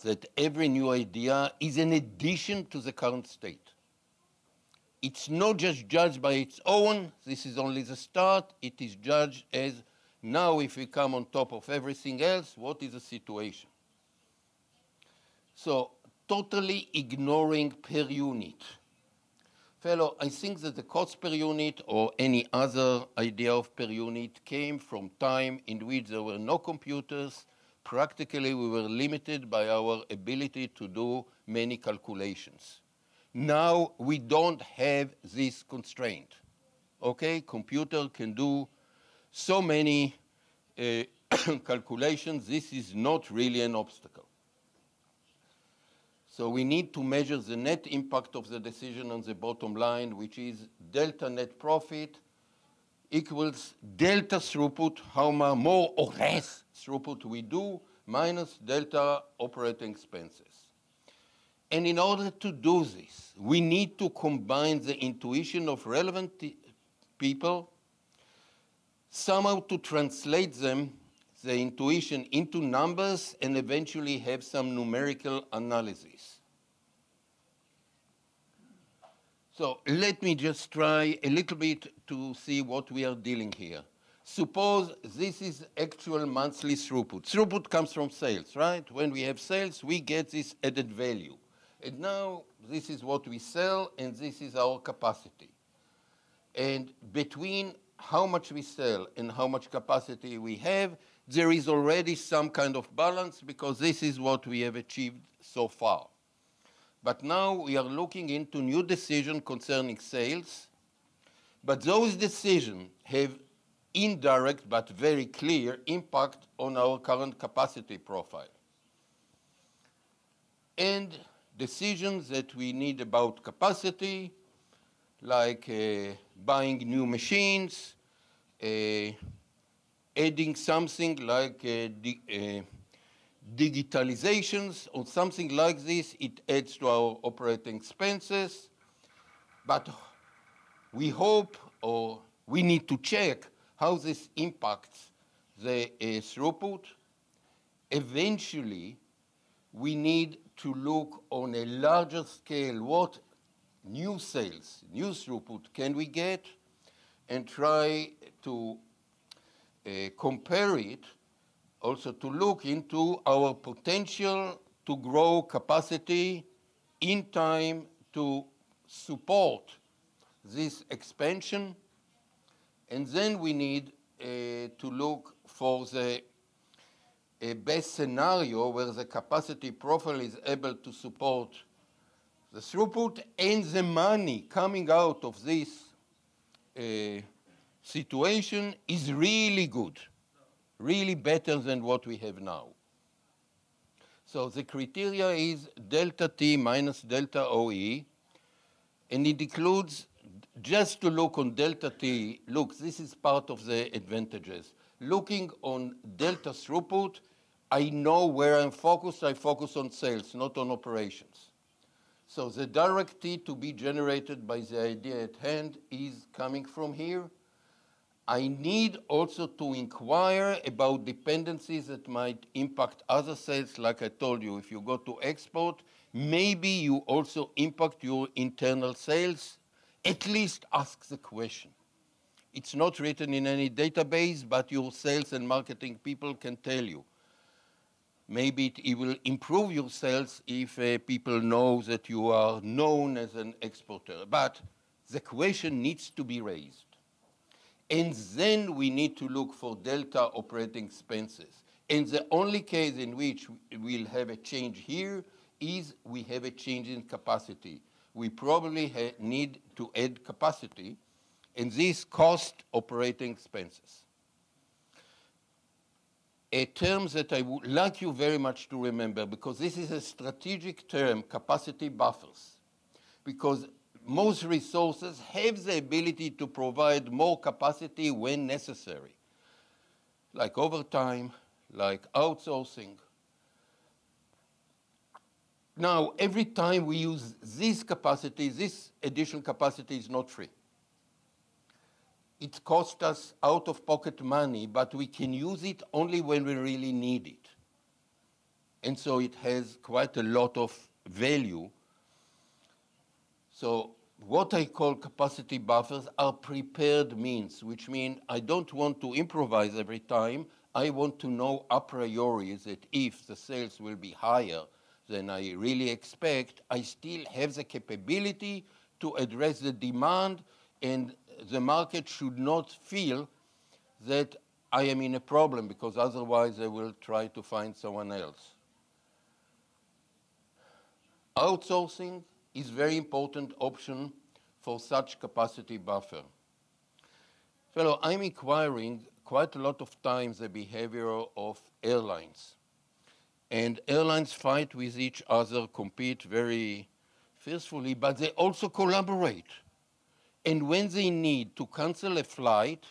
that every new idea is an addition to the current state. It's not just judged by its own, this is only the start, it is judged as now if we come on top of everything else, what is the situation? So totally ignoring per unit. Fellow, I think that the cost per unit or any other idea of per unit came from time in which there were no computers. Practically, we were limited by our ability to do many calculations. Now, we don't have this constraint. Okay, computer can do so many calculations. This is not really an obstacle. So we need to measure the net impact of the decision on the bottom line, which is delta net profit equals delta throughput, how much more or less throughput we do, minus delta operating expenses. And in order to do this, we need to combine the intuition of relevant people, somehow to translate them, the intuition, into numbers and eventually have some numerical analysis. So let me just try a little bit to see what we are dealing here. Suppose this is actual monthly throughput. Throughput comes from sales, right? When we have sales, we get this added value. And now this is what we sell, and this is our capacity. And between how much we sell and how much capacity we have, there is already some kind of balance because this is what we have achieved so far. But now we are looking into new decisions concerning sales, but those decisions have indirect but very clear impact on our current capacity profile. And decisions that we need about capacity, like buying new machines, adding something like digitalizations or something like this, it adds to our operating expenses. But we hope, or we need to check how this impacts the throughput. Eventually, we need to look on a larger scale what new sales, new throughput can we get, and try to compare it, also to look into our potential to grow capacity in time to support this expansion. And then we need to look for the best scenario where the capacity profile is able to support the throughput and the money coming out of this situation is really good, really better than what we have now. So the criteria is delta T minus delta OE, and it includes, just to look on delta T, look, this is part of the advantages. Looking on delta throughput, I know where I'm focused. I focus on sales, not on operations. So the direct T to be generated by the idea at hand is coming from here. I need also to inquire about dependencies that might impact other sales. Like I told you, if you go to export, maybe you also impact your internal sales. At least ask the question. It's not written in any database, but your sales and marketing people can tell you. Maybe it will improve your sales if people know that you are known as an exporter. But the question needs to be raised. And then we need to look for delta operating expenses. And the only case in which we'll have a change here is we have a change in capacity. We probably need to add capacity, and this cost operating expenses. A term that I would like you very much to remember, because this is a strategic term, capacity buffers. Because most resources have the ability to provide more capacity when necessary, like overtime, like outsourcing. Now, every time we use this capacity, this additional capacity is not free. It costs us out-of-pocket money, but we can use it only when we really need it. And so it has quite a lot of value. So what I call capacity buffers are prepared means, which mean I don't want to improvise every time. I want to know a priori that if the sales will be higher than I really expect, I still have the capability to address the demand, and the market should not feel that I am in a problem, because otherwise they will try to find someone else. Outsourcing is a very important option for such capacity buffer. Fellow, I'm inquiring quite a lot of times the behavior of airlines. And airlines fight with each other, compete very fiercely, but they also collaborate. And when they need to cancel a flight,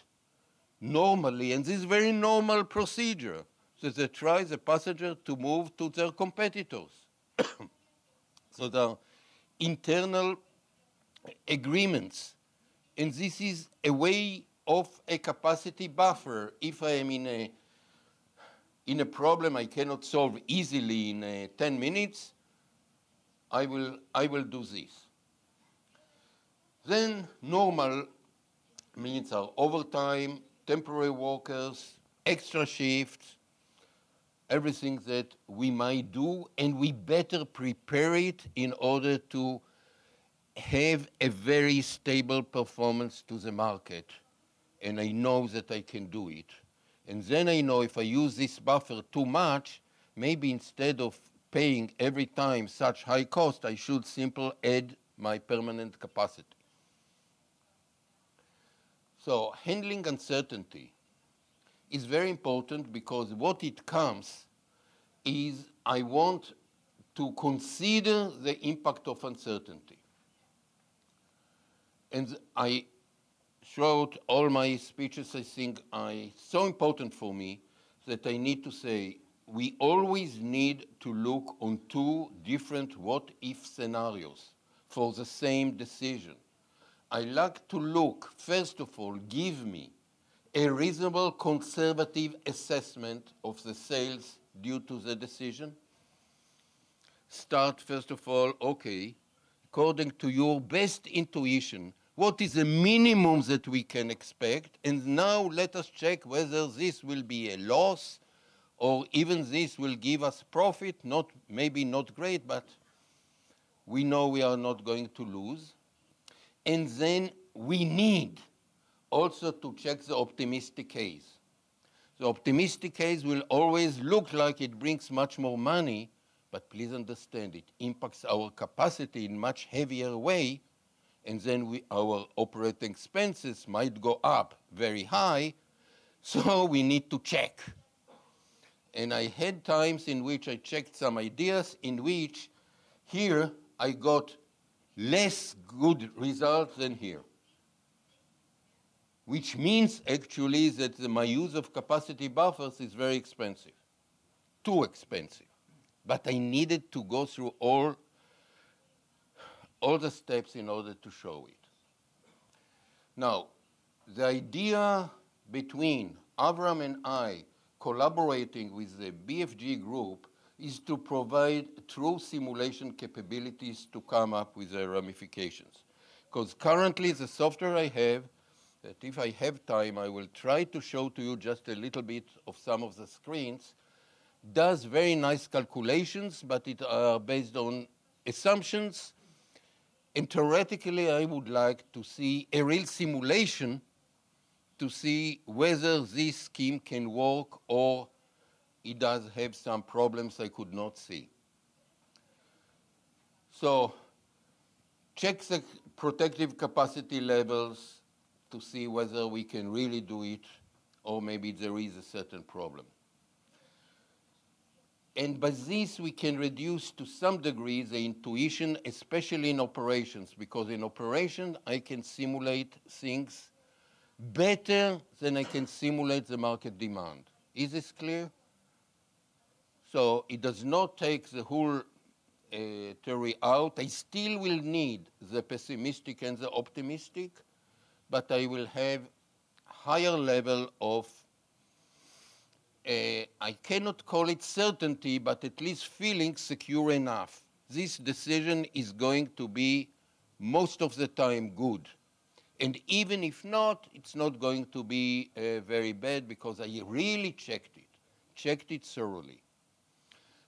normally, and this is very normal procedure, so they try the passenger to move to their competitors. So there are internal agreements. And this is a way of a capacity buffer. If I am in a problem I cannot solve easily in 10 minutes, I will do this. Then normal means are overtime, temporary workers, extra shifts, everything that we might do, and we better prepare it in order to have a very stable performance to the market. And I know that I can do it. And then I know if I use this buffer too much, maybe instead of paying every time such high cost, I should simply add my permanent capacity. So handling uncertainty is very important, because what it comes is I want to consider the impact of uncertainty. And I throughout all my speeches, I think it's so important for me that I need to say we always need to look on two different what-if scenarios for the same decision. I like to look, first of all, give me a reasonable conservative assessment of the sales due to the decision. Start, first of all, okay, according to your best intuition, what is the minimum that we can expect? And now let us check whether this will be a loss or even this will give us profit, maybe not great, but we know we are not going to lose. And then we need also to check the optimistic case. The optimistic case will always look like it brings much more money, but please understand it impacts our capacity in much heavier way, and then our operating expenses might go up very high, so we need to check. And I had times in which I checked some ideas in which here I got less good results than here, which means actually that my use of capacity buffers is very expensive, too expensive. But I needed to go through all the steps in order to show it. Now, the idea between Avram and I collaborating with the BFG Group is to provide true simulation capabilities to come up with the ramifications. Because currently the software I have, that if I have time, I will try to show to you just a little bit of some of the screens, does very nice calculations, but it are based on assumptions. And theoretically, I would like to see a real simulation to see whether this scheme can work or it does have some problems I could not see. So check the protective capacity levels to see whether we can really do it or maybe there is a certain problem. And by this, we can reduce to some degree the intuition, especially in operations, because in operation, I can simulate things better than I can simulate the market demand. Is this clear? So it does not take the whole theory out. I still will need the pessimistic and the optimistic, but I will have higher level of I cannot call it certainty, but at least feeling secure enough. This decision is going to be most of the time good. And even if not, it's not going to be very bad because I really checked it thoroughly.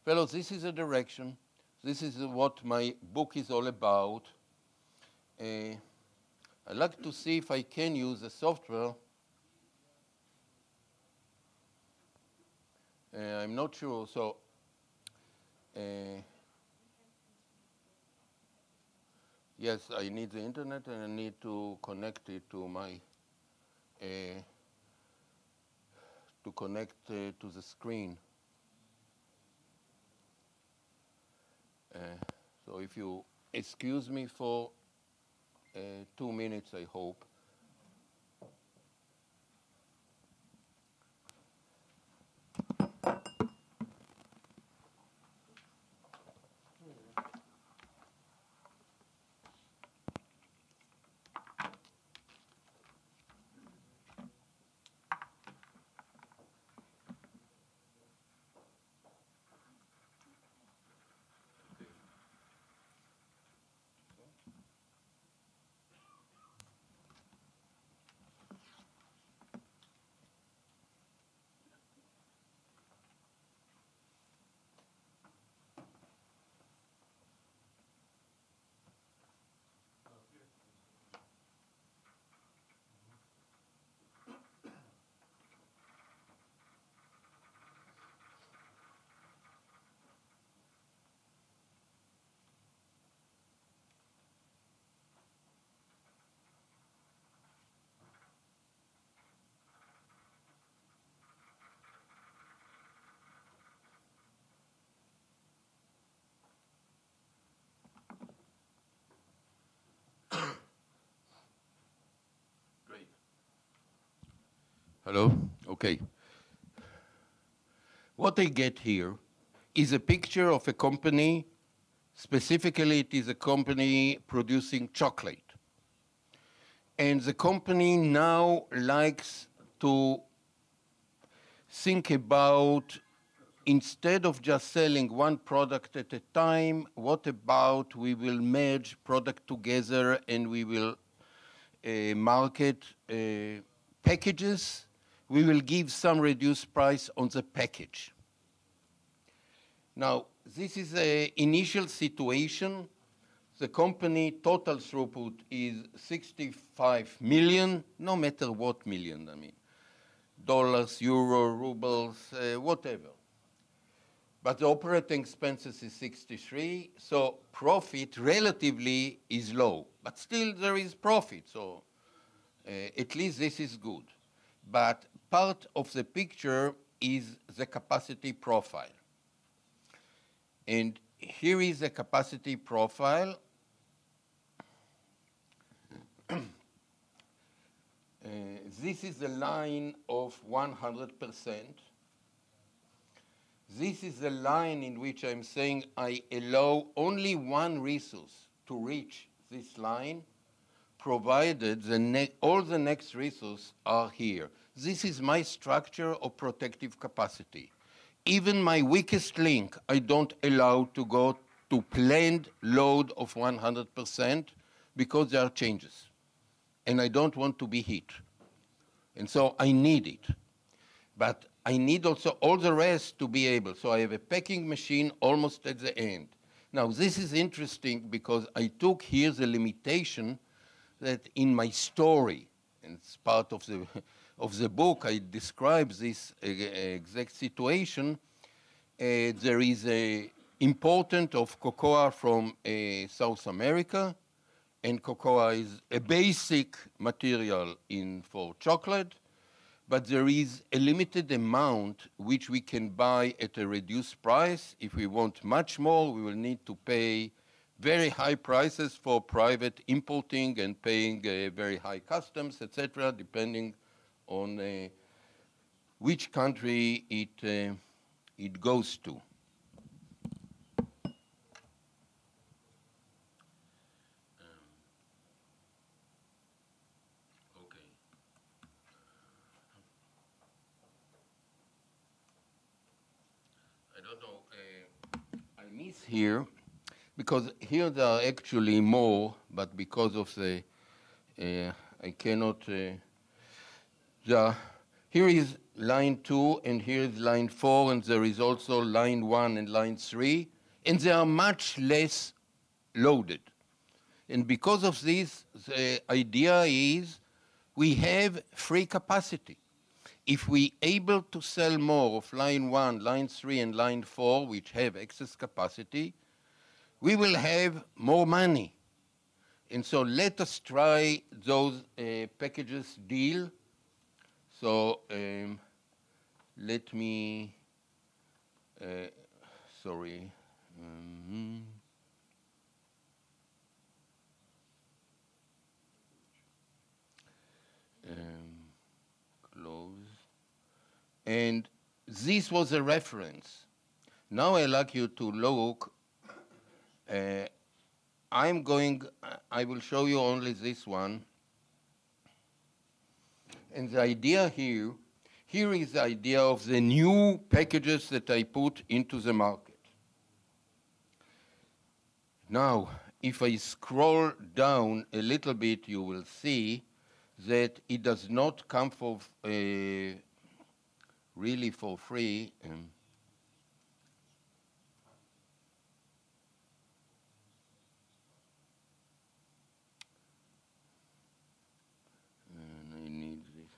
Fellows, this is a direction. This is what my book is all about. I'd like to see if I can use the software. I'm not sure, so yes, I need the internet and I need to connect it to my, to connect to the screen. So if you excuse me for 2 minutes, I hope. Hello? Okay. What I get here is a picture of a company. Specifically, it is a company producing chocolate. And the company now likes to think about, instead of just selling one product at a time, what about we will merge product together and we will market packages. We will give some reduced price on the package. Now, this is an initial situation. The company total throughput is 65 million, no matter what million, I mean, dollars, euro, rubles, whatever. But the operating expenses is 63, so profit relatively is low. But still there is profit, so at least this is good. But part of the picture is the capacity profile. And here is the capacity profile. This is the line of 100%. This is the line in which I'm saying I allow only one resource to reach this line, provided all the next resources are here. This is my structure of protective capacity. Even my weakest link, I don't allow to go to planned load of 100% because there are changes. And I don't want to be hit. And so I need it. But I need also all the rest to be able. So I have a packing machine almost at the end. Now, this is interesting because I took here the limitation that in my story, and it's part of the book, I describe this exact situation. There is a import of cocoa from South America, and cocoa is a basic material for chocolate, but there is a limited amount which we can buy at a reduced price. If we want much more, we will need to pay very high prices for private importing and paying very high customs, etc., depending on which country it goes to. I don't know, I miss here, because here there are actually more, but because of the, I cannot, here is line 2, and here is line 4, and there is also line 1 and line 3, and they are much less loaded. And because of this, the idea is we have free capacity. If we able to sell more of line 1, line 3, and line 4, which have excess capacity, we will have more money. And so let us try those packages deal. So let me, sorry. Close. And this was a reference. Now I'd like you to look. I will show you only this one. And the idea here is the idea of the new packages that I put into the market. Now, if I scroll down a little bit, you will see that it does not come for really for free. And I need this.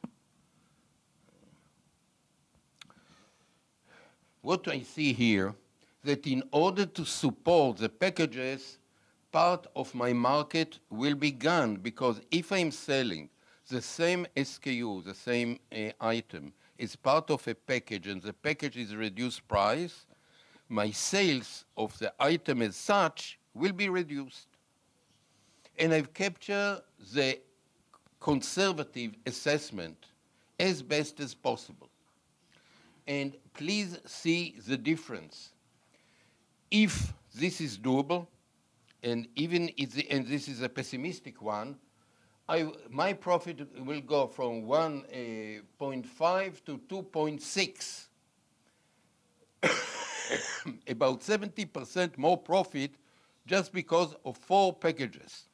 What I see here, that in order to support the packages, part of my market will be gone, because if I'm selling the same SKU, the same item, is part of a package, and the package is reduced price, my sales of the item as such will be reduced. And I've captured the conservative assessment as best as possible. And please see the difference. If this is doable, and even and this is a pessimistic one, my profit will go from 1.5 to 2.6. About 70% more profit just because of 4 packages.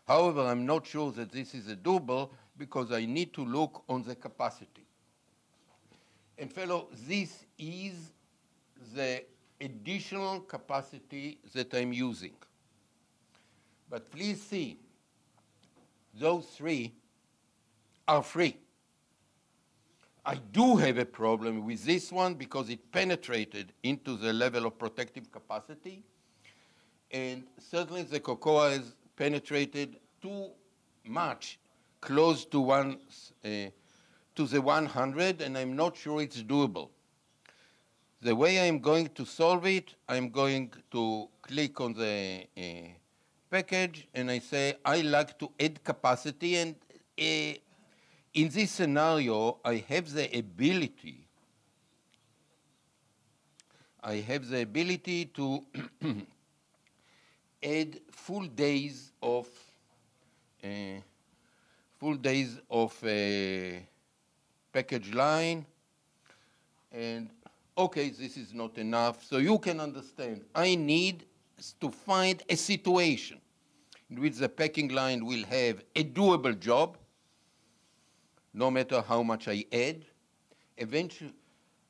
However, I'm not sure that this is doable, because I need to look on the capacity. And fellow, this is the additional capacity that I'm using. But please see, those 3 are free. I do have a problem with this one because it penetrated into the level of protective capacity, and certainly the cocoa has penetrated too much, close to the 100, and I'm not sure it's doable. The way I'm going to solve it, I'm going to click on the package, and I say, I like to add capacity, and in this scenario, I have the ability to add full days of package line, and okay, this is not enough. So you can understand, I need to find a situation in which the packing line will have a doable job, no matter how much I add. Eventually,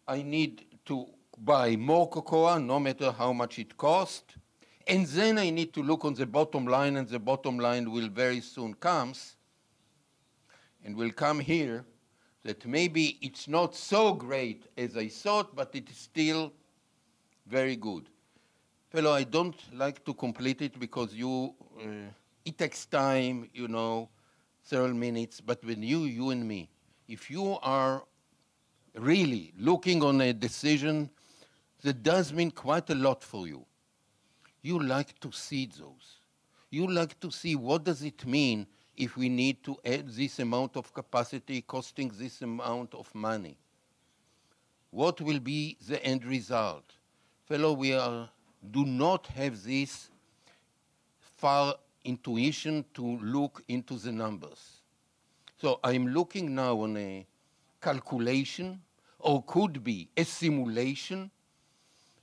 I need to buy more cocoa, no matter how much it costs. And then I need to look on the bottom line, and the bottom line will very soon come. and will come here, that maybe it's not so great as I thought, but it is still very good. Fellow, I don't like to complete it because it takes time, you know, several minutes, but when you and me, if you are really looking on a decision that does mean quite a lot for you, you like to see those. You like to see what does it mean if we need to add this amount of capacity costing this amount of money. What will be the end result? Fellow, do not have this far intuition to look into the numbers. So I'm looking now on a calculation, or could be a simulation,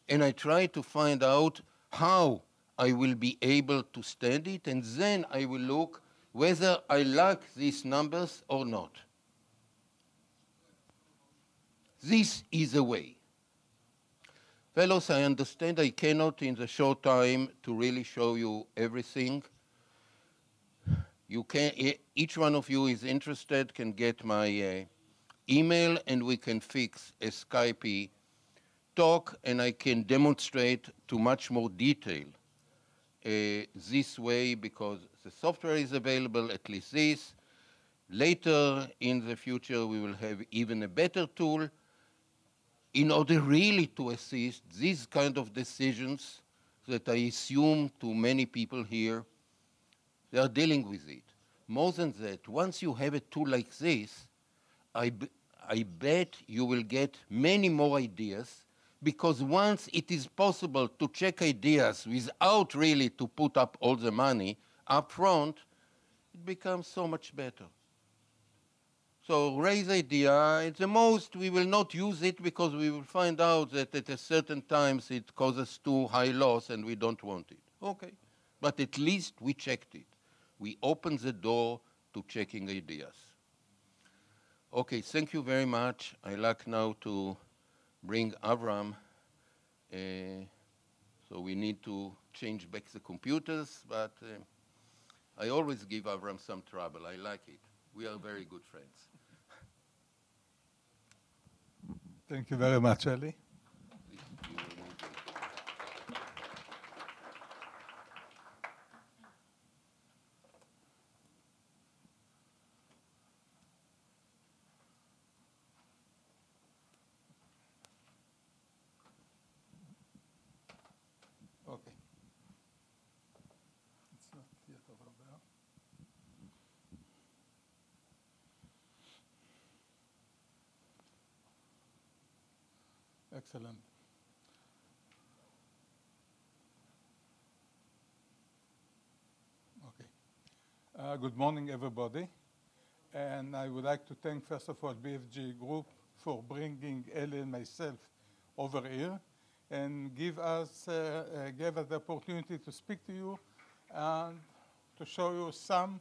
and I try to find out how I will be able to stand it, and then I will look whether I like these numbers or not. This is a way. Fellows, I understand I cannot in the short time to really show you everything. You can, each one of you is interested can get my email, and we can fix a Skype talk, and I can demonstrate to much more detail this way, because the software is available, at least this. Later in the future, we will have even a better tool in order really to assist these kind of decisions that I assume to many people here, they are dealing with it. More than that, once you have a tool like this, I bet you will get many more ideas, because once it is possible to check ideas without really to put up all the money up front, it becomes so much better. So raise idea. At the most, we will not use it because we will find out that at a certain times it causes too high loss and we don't want it. Okay. But at least we checked it. We opened the door to checking ideas. Okay, thank you very much. I like now to bring Avram. So we need to change back the computers, but I always give Avram some trouble. I like it. We are very good friends. Thank you very much, Eli. Okay. It's not yet over there. Excellent. Okay. Good morning, everybody. And I would like to thank, first of all, BFG Group for bringing Eli and myself over here and gave us the opportunity to speak to you and to show you some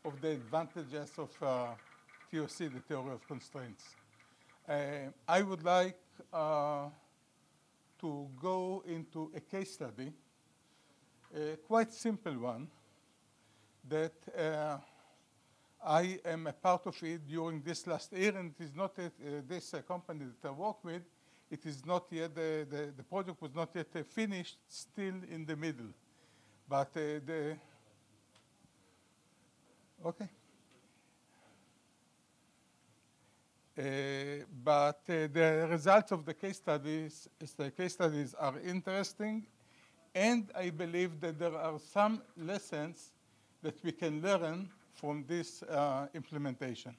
of the advantages of TOC, the Theory of Constraints. I would like to go into a case study, a quite simple one, that I am a part of it during this last year, and it is not this company that I work with. It is not yet, the project was not yet finished, still in the middle. But okay. But the results of the case studies are interesting, and I believe that there are some lessons that we can learn from this implementation.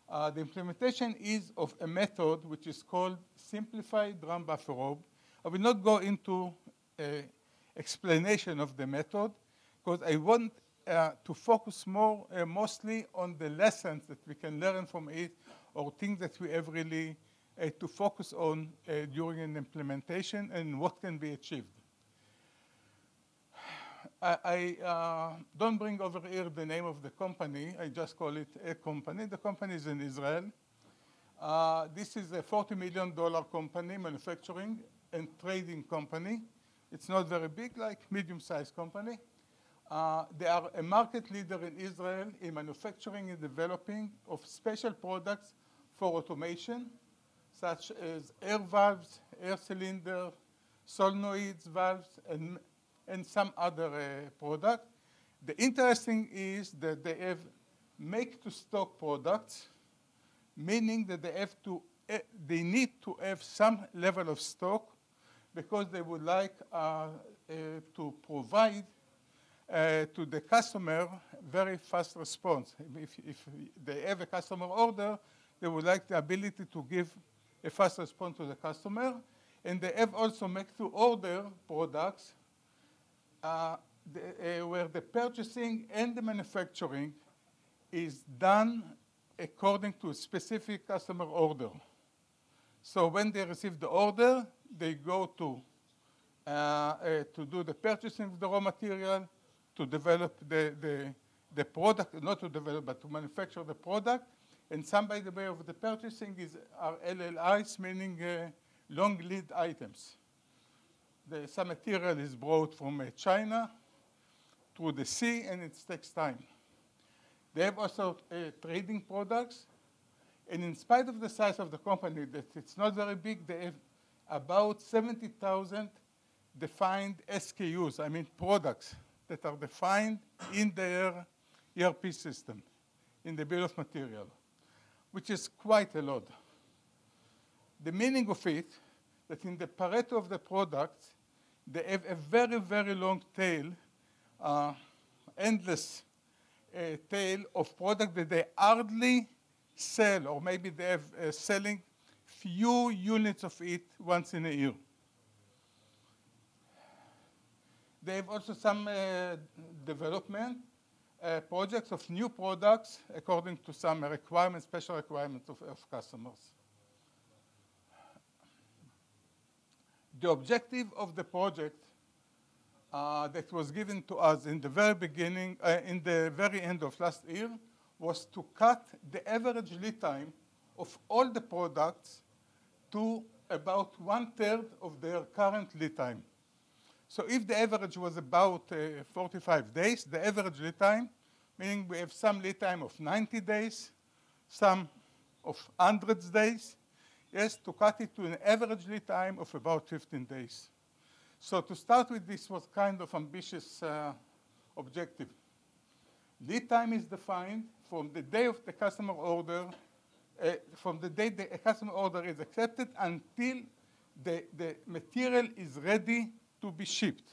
The implementation is of a method which is called simplified drum buffer robe. I will not go into explanation of the method because I want to focus mostly on the lessons that we can learn from it, or things that we have really to focus on during an implementation and what can be achieved. I don't bring over here the name of the company. I just call it a company. The company is in Israel. This is a $40 million company, manufacturing and trading company. It's not very big, like medium-sized company. They are a market leader in Israel in manufacturing and developing of special products for automation, such as air valves, air cylinder, solenoids, valves, and some other product. The interesting is that they have make-to-stock products, meaning that they need to have some level of stock because they would like to provide to the customer very fast response. If they have a customer order, they would like the ability to give a fast response to the customer. And they have also make-to-order products where the purchasing and the manufacturing is done according to a specific customer order. So when they receive the order, they go to do the purchasing of the raw material, to develop the product, not to develop, but to manufacture the product. And some, by the way, of the purchasing are LLIs, meaning long lead items. Some material is brought from China through the sea, and it takes time. They have also trading products. And in spite of the size of the company, that it's not very big, they have about 70,000 defined SKUs, I mean products that are defined in their ERP system, in the bill of material, which is quite a lot. The meaning of it, that in the Pareto of the products, they have a very, very long tail, endless tail of product that they hardly sell, or maybe they have selling few units of it once in a year. They have also some development projects of new products according to some requirements, special requirements of customers. The objective of the project that was given to us in the very beginning, in the very end of last year, was to cut the average lead time of all the products to about 1/3 of their current lead time. So if the average was about 45 days, the average lead time, meaning we have some lead time of 90 days, some of hundreds days, yes, to cut it to an average lead time of about 15 days. So to start with, this was kind of ambitious objective. Lead time is defined from the day of the customer order, from the day the customer order is accepted until the material is ready to be shipped.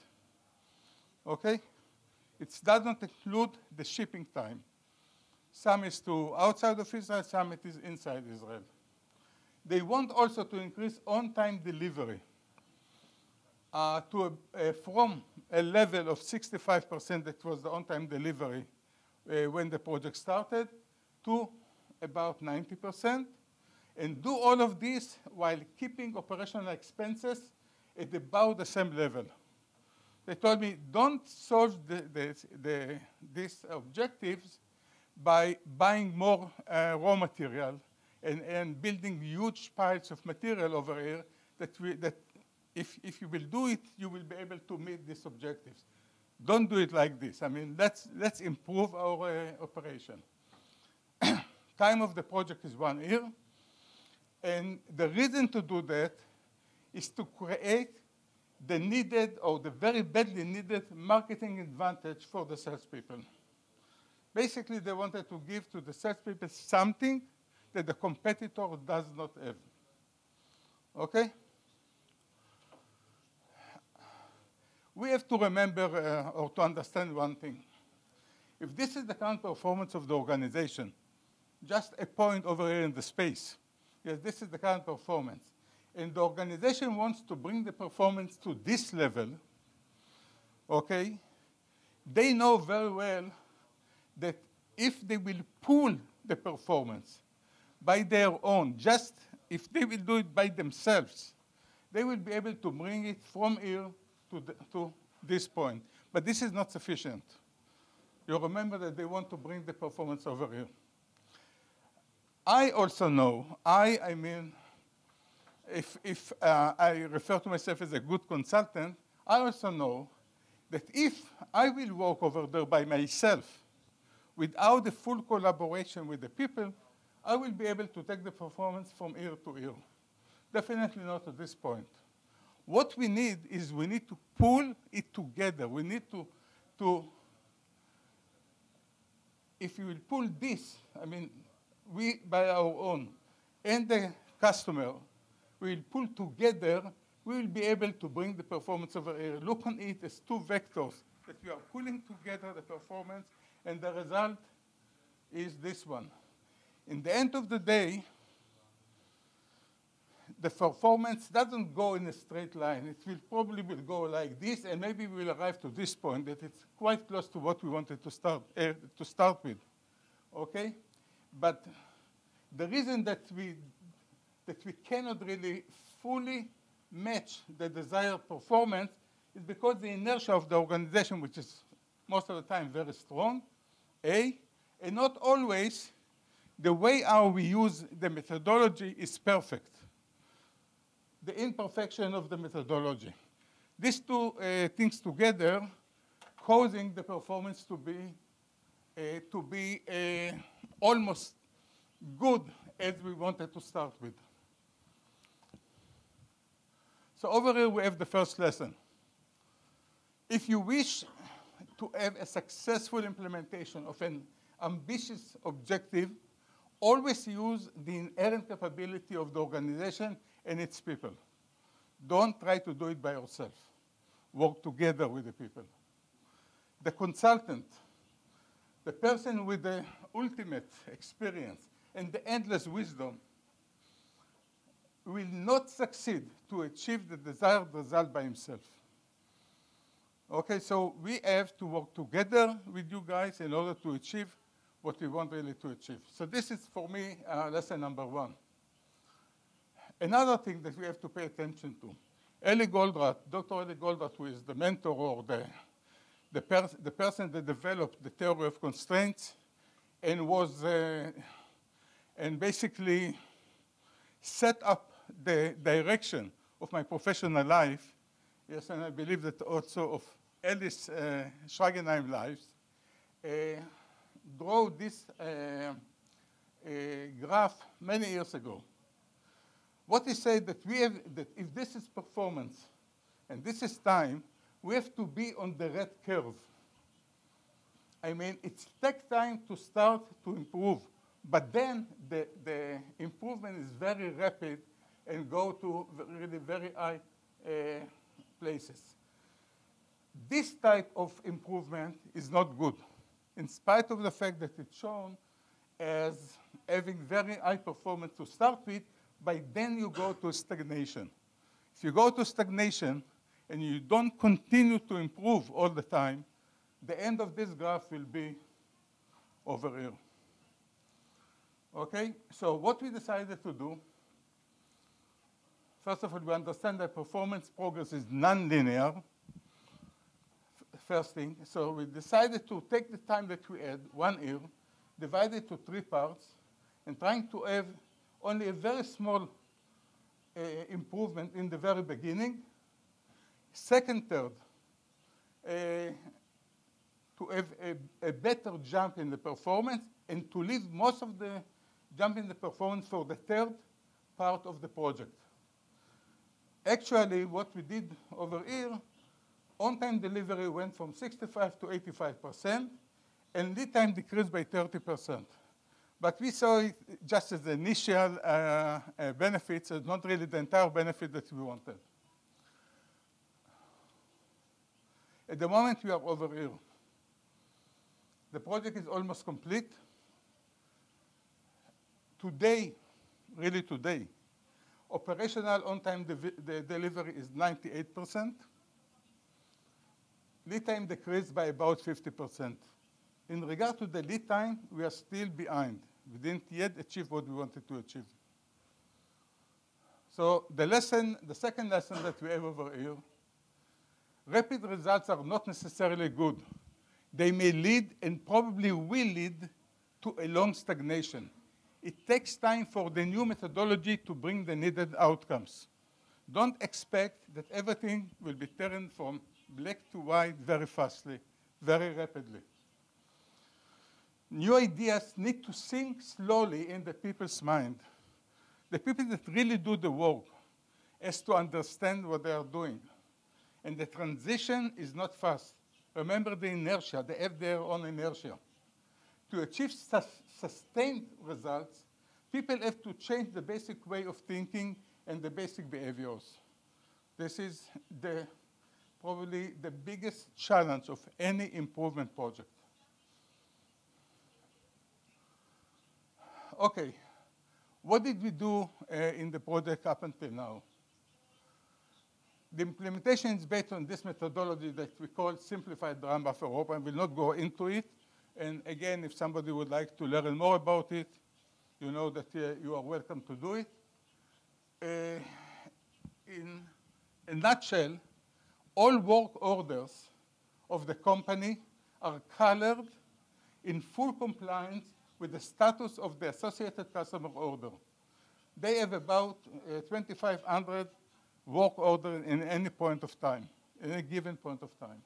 Okay? It does not include the shipping time. Some is to outside of Israel, some it is inside Israel. They want also to increase on-time delivery from a level of 65% that was the on-time delivery when the project started to about 90%, and do all of this while keeping operational expenses at about the same level. They told me, don't solve these objectives by buying more raw material and building huge piles of material over here that if you will do it, you will be able to meet these objectives. Don't do it like this. I mean, let's improve our operation. Time of the project is 1 year. And the reason to do that is to create the needed or the very badly needed marketing advantage for the salespeople. Basically, they wanted to give to the salespeople something that the competitor does not have. Okay? We have to remember or to understand one thing. If this is the current performance of the organization, just a point over here in the space, yes, this is the current performance, and the organization wants to bring the performance to this level, okay, they know very well that if they will pull the performance by their own, just if they will do it by themselves, they will be able to bring it from here to this point. But this is not sufficient. You remember that they want to bring the performance over here. I also know, I mean, if I refer to myself as a good consultant, I also know that if I will work over there by myself, without the full collaboration with the people, I will be able to take the performance from ear to ear. Definitely not at this point. What we need is we need to pull it together. We need to if you will pull this, I mean, we by our own, and the customer will pull together, we will be able to bring the performance over here. Look on it as two vectors that we are pulling together the performance, and the result is this one. In the end of the day, the performance doesn't go in a straight line. It will probably go like this, and maybe we'll arrive to this point that it's quite close to what we wanted to start with. Okay? But the reason that we cannot really fully match the desired performance is because the inertia of the organization, which is most of the time very strong, and not always the way how we use the methodology is perfect. The imperfection of the methodology. These two things together causing the performance to be almost good as we wanted to start with. So over here we have the first lesson. If you wish to have a successful implementation of an ambitious objective, always use the inherent capability of the organization and its people. Don't try to do it by yourself. Work together with the people. The consultant, the person with the ultimate experience and the endless wisdom, will not succeed to achieve the desired result by himself. Okay, so we have to work together with you guys in order to achieve what we want really to achieve. So this is, for me, lesson number one. Another thing that we have to pay attention to, Elияху Голдратта, Dr. Элияху Голдратта, who is the mentor or the person that developed the theory of constraints and was and basically set up the direction of my professional life. Yes, and I believe that also of Eli Shragenhаймом lives. Draw this graph many years ago. What he said that that if this is performance and this is time, we have to be on the red curve. I mean, it takes time to start to improve, but then the improvement is very rapid and go to really very high places. This type of improvement is not good, in spite of the fact that it's shown as having very high performance to start with, by then you go to stagnation. If you go to stagnation and you don't continue to improve all the time, the end of this graph will be over here. Okay, so what we decided to do, first of all, we understand that performance progress is non-linear, first thing. So we decided to take the time that we had, 1 year, divide it to 3 parts, and trying to have only a very small improvement in the very beginning. Second, third, to have a better jump in the performance, and to leave most of the jump in the performance for the third part of the project. Actually, what we did over here, on-time delivery went from 65 to 85%, and lead time decreased by 30%. But we saw it just as the initial benefits, and not really the entire benefit that we wanted. At the moment, we are over here. The project is almost complete. Today, really today, operational on-time delivery is 98%. Lead time decreased by about 50%. In regard to the lead time, we are still behind. We didn't yet achieve what we wanted to achieve. So the second lesson that we have over here, rapid results are not necessarily good. They may lead and probably will lead to a long stagnation. It takes time for the new methodology to bring the needed outcomes. Don't expect that everything will be turned from black to white very fastly, very rapidly. New ideas need to sink slowly in the people's mind. The people that really do the work has to understand what they are doing. And the transition is not fast. Remember the inertia, they have their own inertia. To achieve sustained results, people have to change the basic way of thinking and the basic behaviors. This is probably the biggest challenge of any improvement project. Okay, what did we do in the project up until now? The implementation is based on this methodology that we call simplified drum buffer rope. I will not go into it. And again, if somebody would like to learn more about it, you know that you are welcome to do it. In a nutshell, all work orders of the company are colored in full compliance with the status of the associated customer order. They have about 2,500 work orders in any point of time, in a given point of time.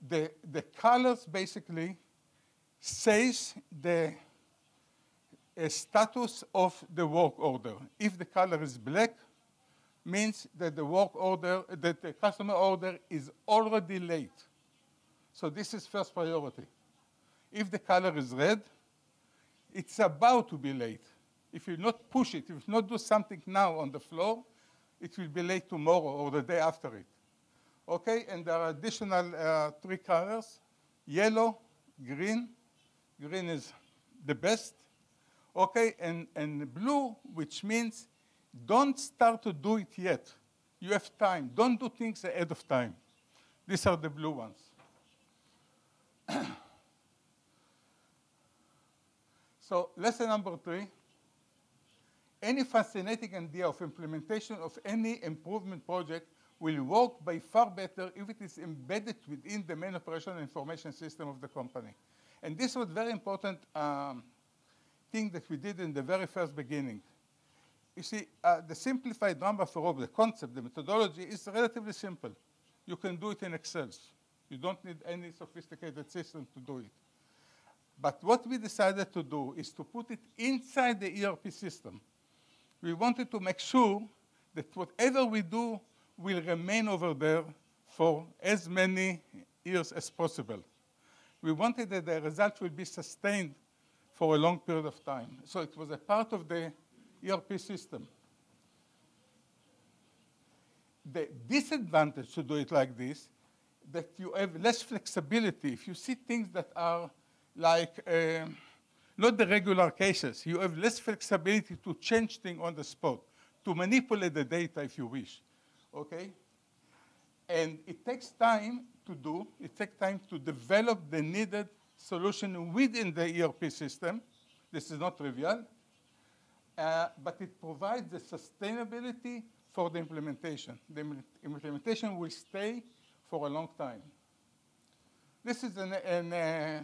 The colors basically says the status of the work order. If the color is black, means that the work order, that the customer order is already late. So this is first priority. If the color is red, it's about to be late. If you not push it, if you not do something now on the floor, it will be late tomorrow or the day after it. Okay, and there are additional 3 colors, yellow, green. Green is the best. Okay, and blue, which means don't start to do it yet. You have time. Don't do things ahead of time. These are the blue ones. So lesson number 3, any fascinating idea of implementation of any improvement project will work by far better if it is embedded within the main operational information system of the company. And this was very important thing that we did in the very first beginning. You see, the simplified drum buffer rope, the concept, the methodology is relatively simple. You can do it in Excel. You don't need any sophisticated system to do it. But what we decided to do is to put it inside the ERP system. We wanted to make sure that whatever we do will remain over there for as many years as possible. We wanted that the result will be sustained for a long period of time. So it was a part of the ERP system. The disadvantage to do it like this, that you have less flexibility. If you see things that are like not the regular cases, you have less flexibility to change things on the spot, to manipulate the data if you wish, okay? And it takes time to do, it takes time to develop the needed solution within the ERP system. This is not trivial, but it provides the sustainability for the implementation. The implementation will stay for a long time. This is a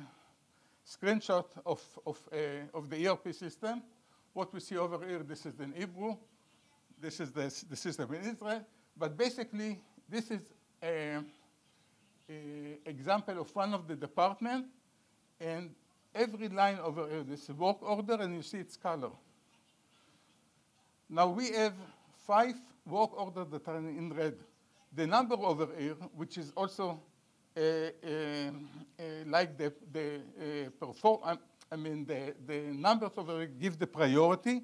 screenshot of the ERP system. What we see over here, this is in Hebrew. This is the system in Israel. But basically, this is an example of one of the departments. And every line over here, this is work order, and you see its color. Now we have 5 work orders that are in red. The number over here, which is also like the numbers over here give the priority.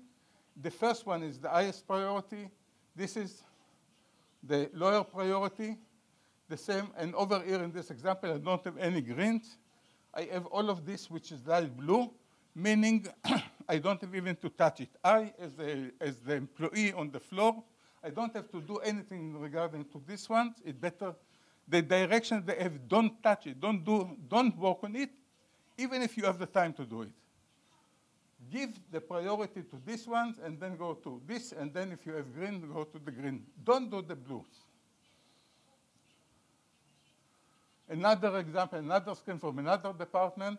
The first one is the highest priority. This is the lower priority. The same, and over here in this example, I don't have any greens. I have all of this, which is light blue, meaning I don't have even to touch it. I, as the employee on the floor, I don't have to do anything regarding to this one. It's better. The direction they have, don't touch it, don't work on it, even if you have the time to do it. Give the priority to this one, and then go to this, and then if you have green, go to the green. Don't do the blues. Another example, another screen from another department.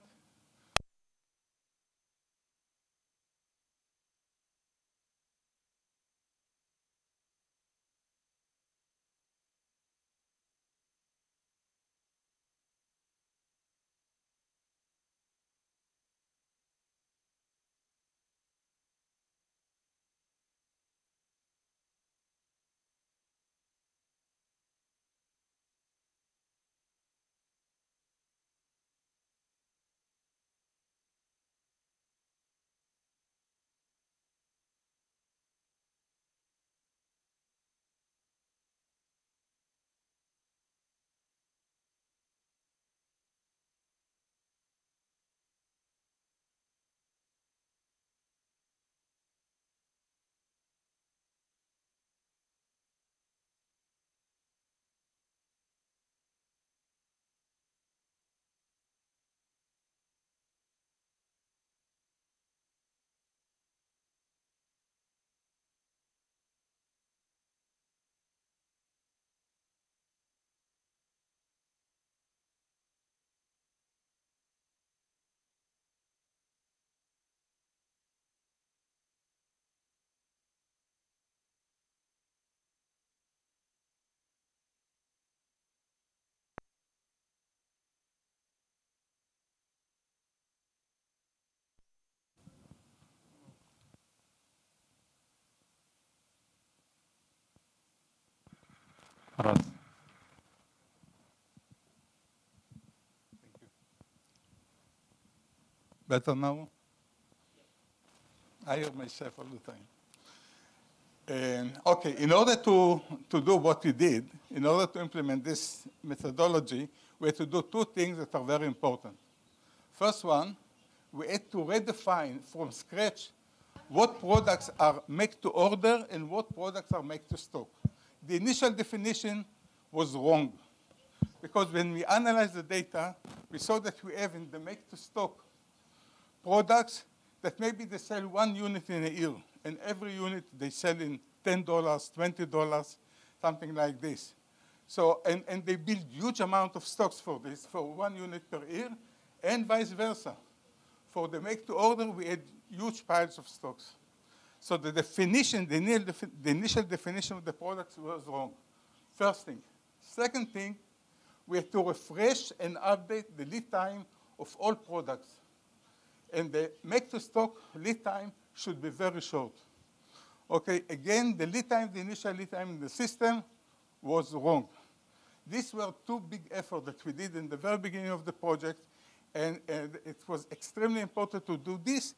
Рад. Better now? I hear myself all the time. Okay, in order to do what we did, in order to implement this methodology, we had to do two things that are very important. First one, we had to redefine from scratch what products are make to order and what products are make to stock. The initial definition was wrong, because when we analyzed the data, we saw that we have in the make to stock products that maybe they sell 1 unit in a year, and every unit they sell in $10, $20, something like this. So, and they build huge amount of stocks for this, for 1 unit per year, and vice versa. For the make to order, we had huge piles of stocks. So the definition, the initial definition of the products was wrong. First thing. Second thing, we had to refresh and update the lead time of all products. And the make to stock lead time should be very short. Okay, again, the lead time, the initial lead time in the system was wrong. These were two big efforts that we did in the very beginning of the project, and it was extremely important to do this.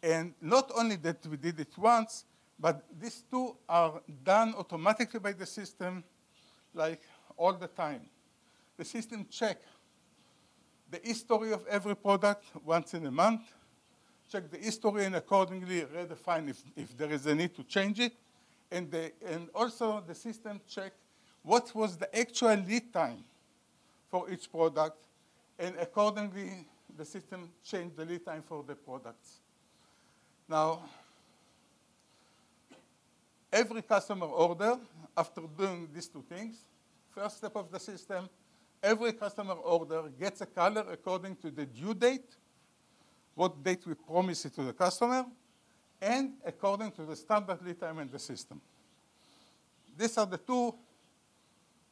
And not only that we did it once, but these two are done automatically by the system, like all the time. The system checks the history of every product once in a month, check the history and accordingly redefine if there is a need to change it. And also the system check what was the actual lead time for each product, and accordingly the system changed the lead time for the products. Now, every customer order, after doing these two things, first step of the system, every customer order gets a color according to the due date, what date we promise it to the customer, and according to the standard lead time in the system. These are the two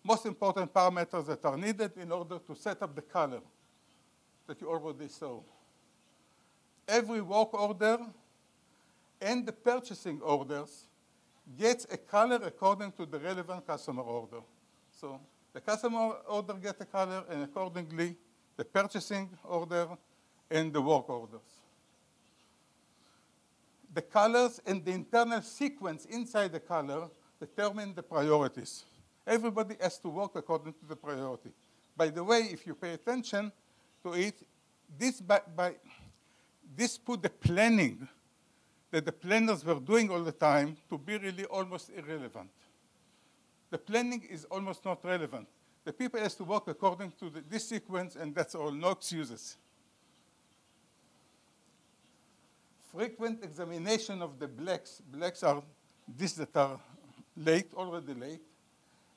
most important parameters that are needed in order to set up the color that you already saw. Every work order and the purchasing orders gets a color according to the relevant customer order. So the customer order gets a color, and accordingly the purchasing order and the work orders. The colors and the internal sequence inside the color determine the priorities. Everybody has to work according to the priority. By the way, if you pay attention to it, this put the planning that the planners were doing all the time to be really almost irrelevant. The planning is almost not relevant. The people has to work according to this sequence, and that's all, no excuses. Frequent examination of the blacks. Blacks are these that are late, already late,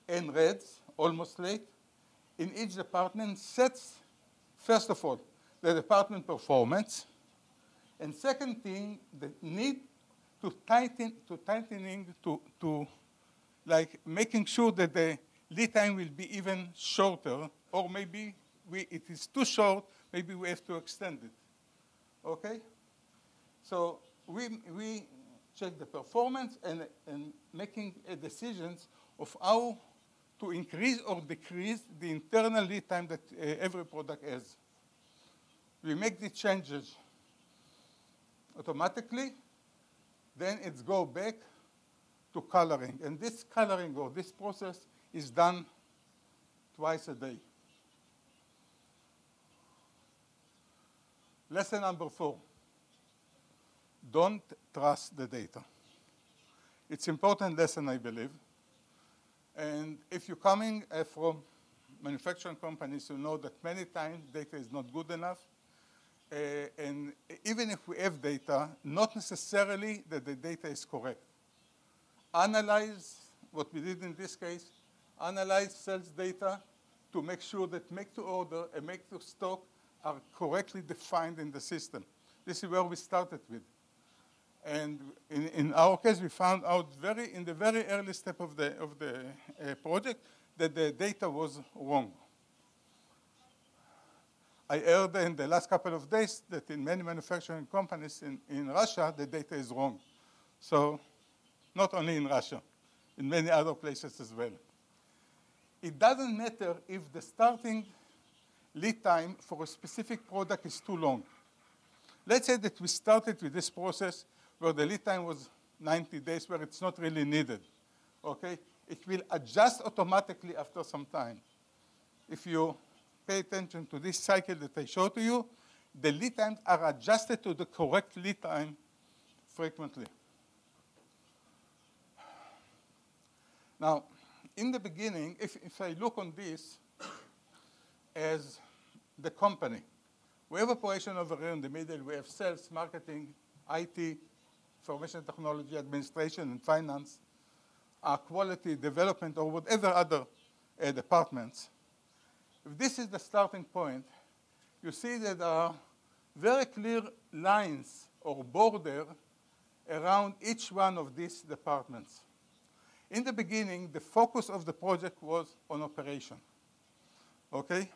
and reds, almost late, in each department sets, first of all, the department performance, and second thing, the need to like making sure that the lead time will be even shorter, or maybe it is too short, maybe we have to extend it, okay? So we check the performance and making decisions of how to increase or decrease the internal lead time that every product has. We make the changes automatically, then it's go back to coloring. And this coloring or this process is done twice a day. Lesson number 4. Don't trust the data. It's an important lesson, I believe. And if you're coming from manufacturing companies, you know that many times data is not good enough. And even if we have data, not necessarily that the data is correct. Analyze what we did in this case, analyze sales data to make sure that make to order and make to stock are correctly defined in the system. This is where we started with. And in our case, we found out in the very early step of the project that the data was wrong. I heard in the last couple of days that in many manufacturing companies in Russia, the data is wrong. So not only in Russia, in many other places as well. it doesn't matter if the starting lead time for a specific product is too long. Let's say that we started with this process where the lead time was 90 days, where it's not really needed, okay? It will adjust automatically after some time. If you pay attention to this cycle that I showed to you, the lead times are adjusted to the correct lead time frequently. Now, in the beginning, if I look on this as the company, we have operation over here in the middle. We have sales, marketing, IT, information technology, administration, and finance, quality, development, or whatever other departments. If this is the starting point, you see that there are very clear lines or border around each one of these departments. In the beginning, the focus of the project was on operation, okay?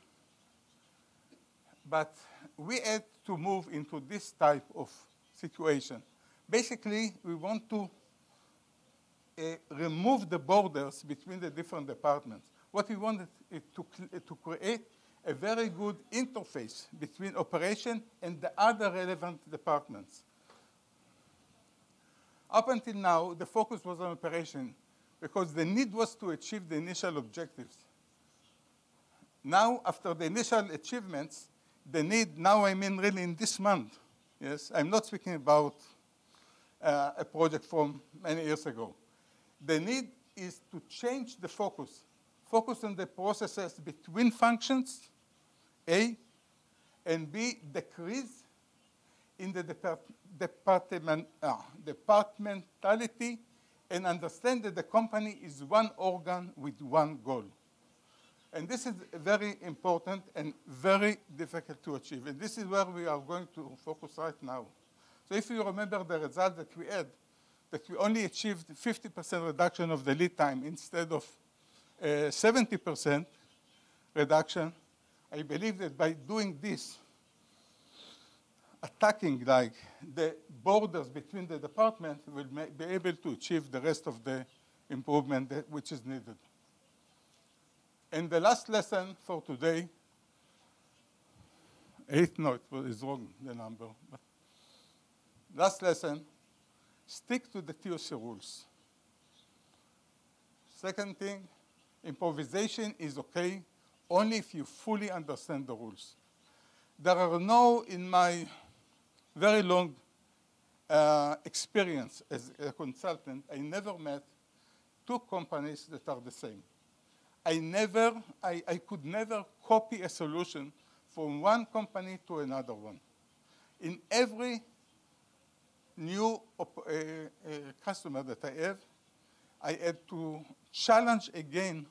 But we had to move into this type of situation. Basically, we want to remove the borders between the different departments. What we wanted is to create a very good interface between operation and the other relevant departments. Up until now, the focus was on operation because the need was to achieve the initial objectives. Now, after the initial achievements, the need, now I mean really in this month, yes, I'm not speaking about a project from many years ago. The need is to change the focus on the processes between functions, A, and B, decrease in the departmentality and understand that the company is one organ with one goal. And this is very important and very difficult to achieve. And this is where we are going to focus right now. So if you remember the result that we had, that we only achieved 50% reduction of the lead time instead of 70% reduction, I believe that by doing this, attacking like the borders between the departments, we'll be able to achieve the rest of the improvement which is needed. And the last lesson for today, it's wrong, the number. But last lesson, stick to the TOC rules. Second thing, improvisation is okay only if you fully understand the rules. There are no, in my very long experience as a consultant, I never met two companies that are the same. I could never copy a solution from one company to another one. In every new customer that I had to challenge again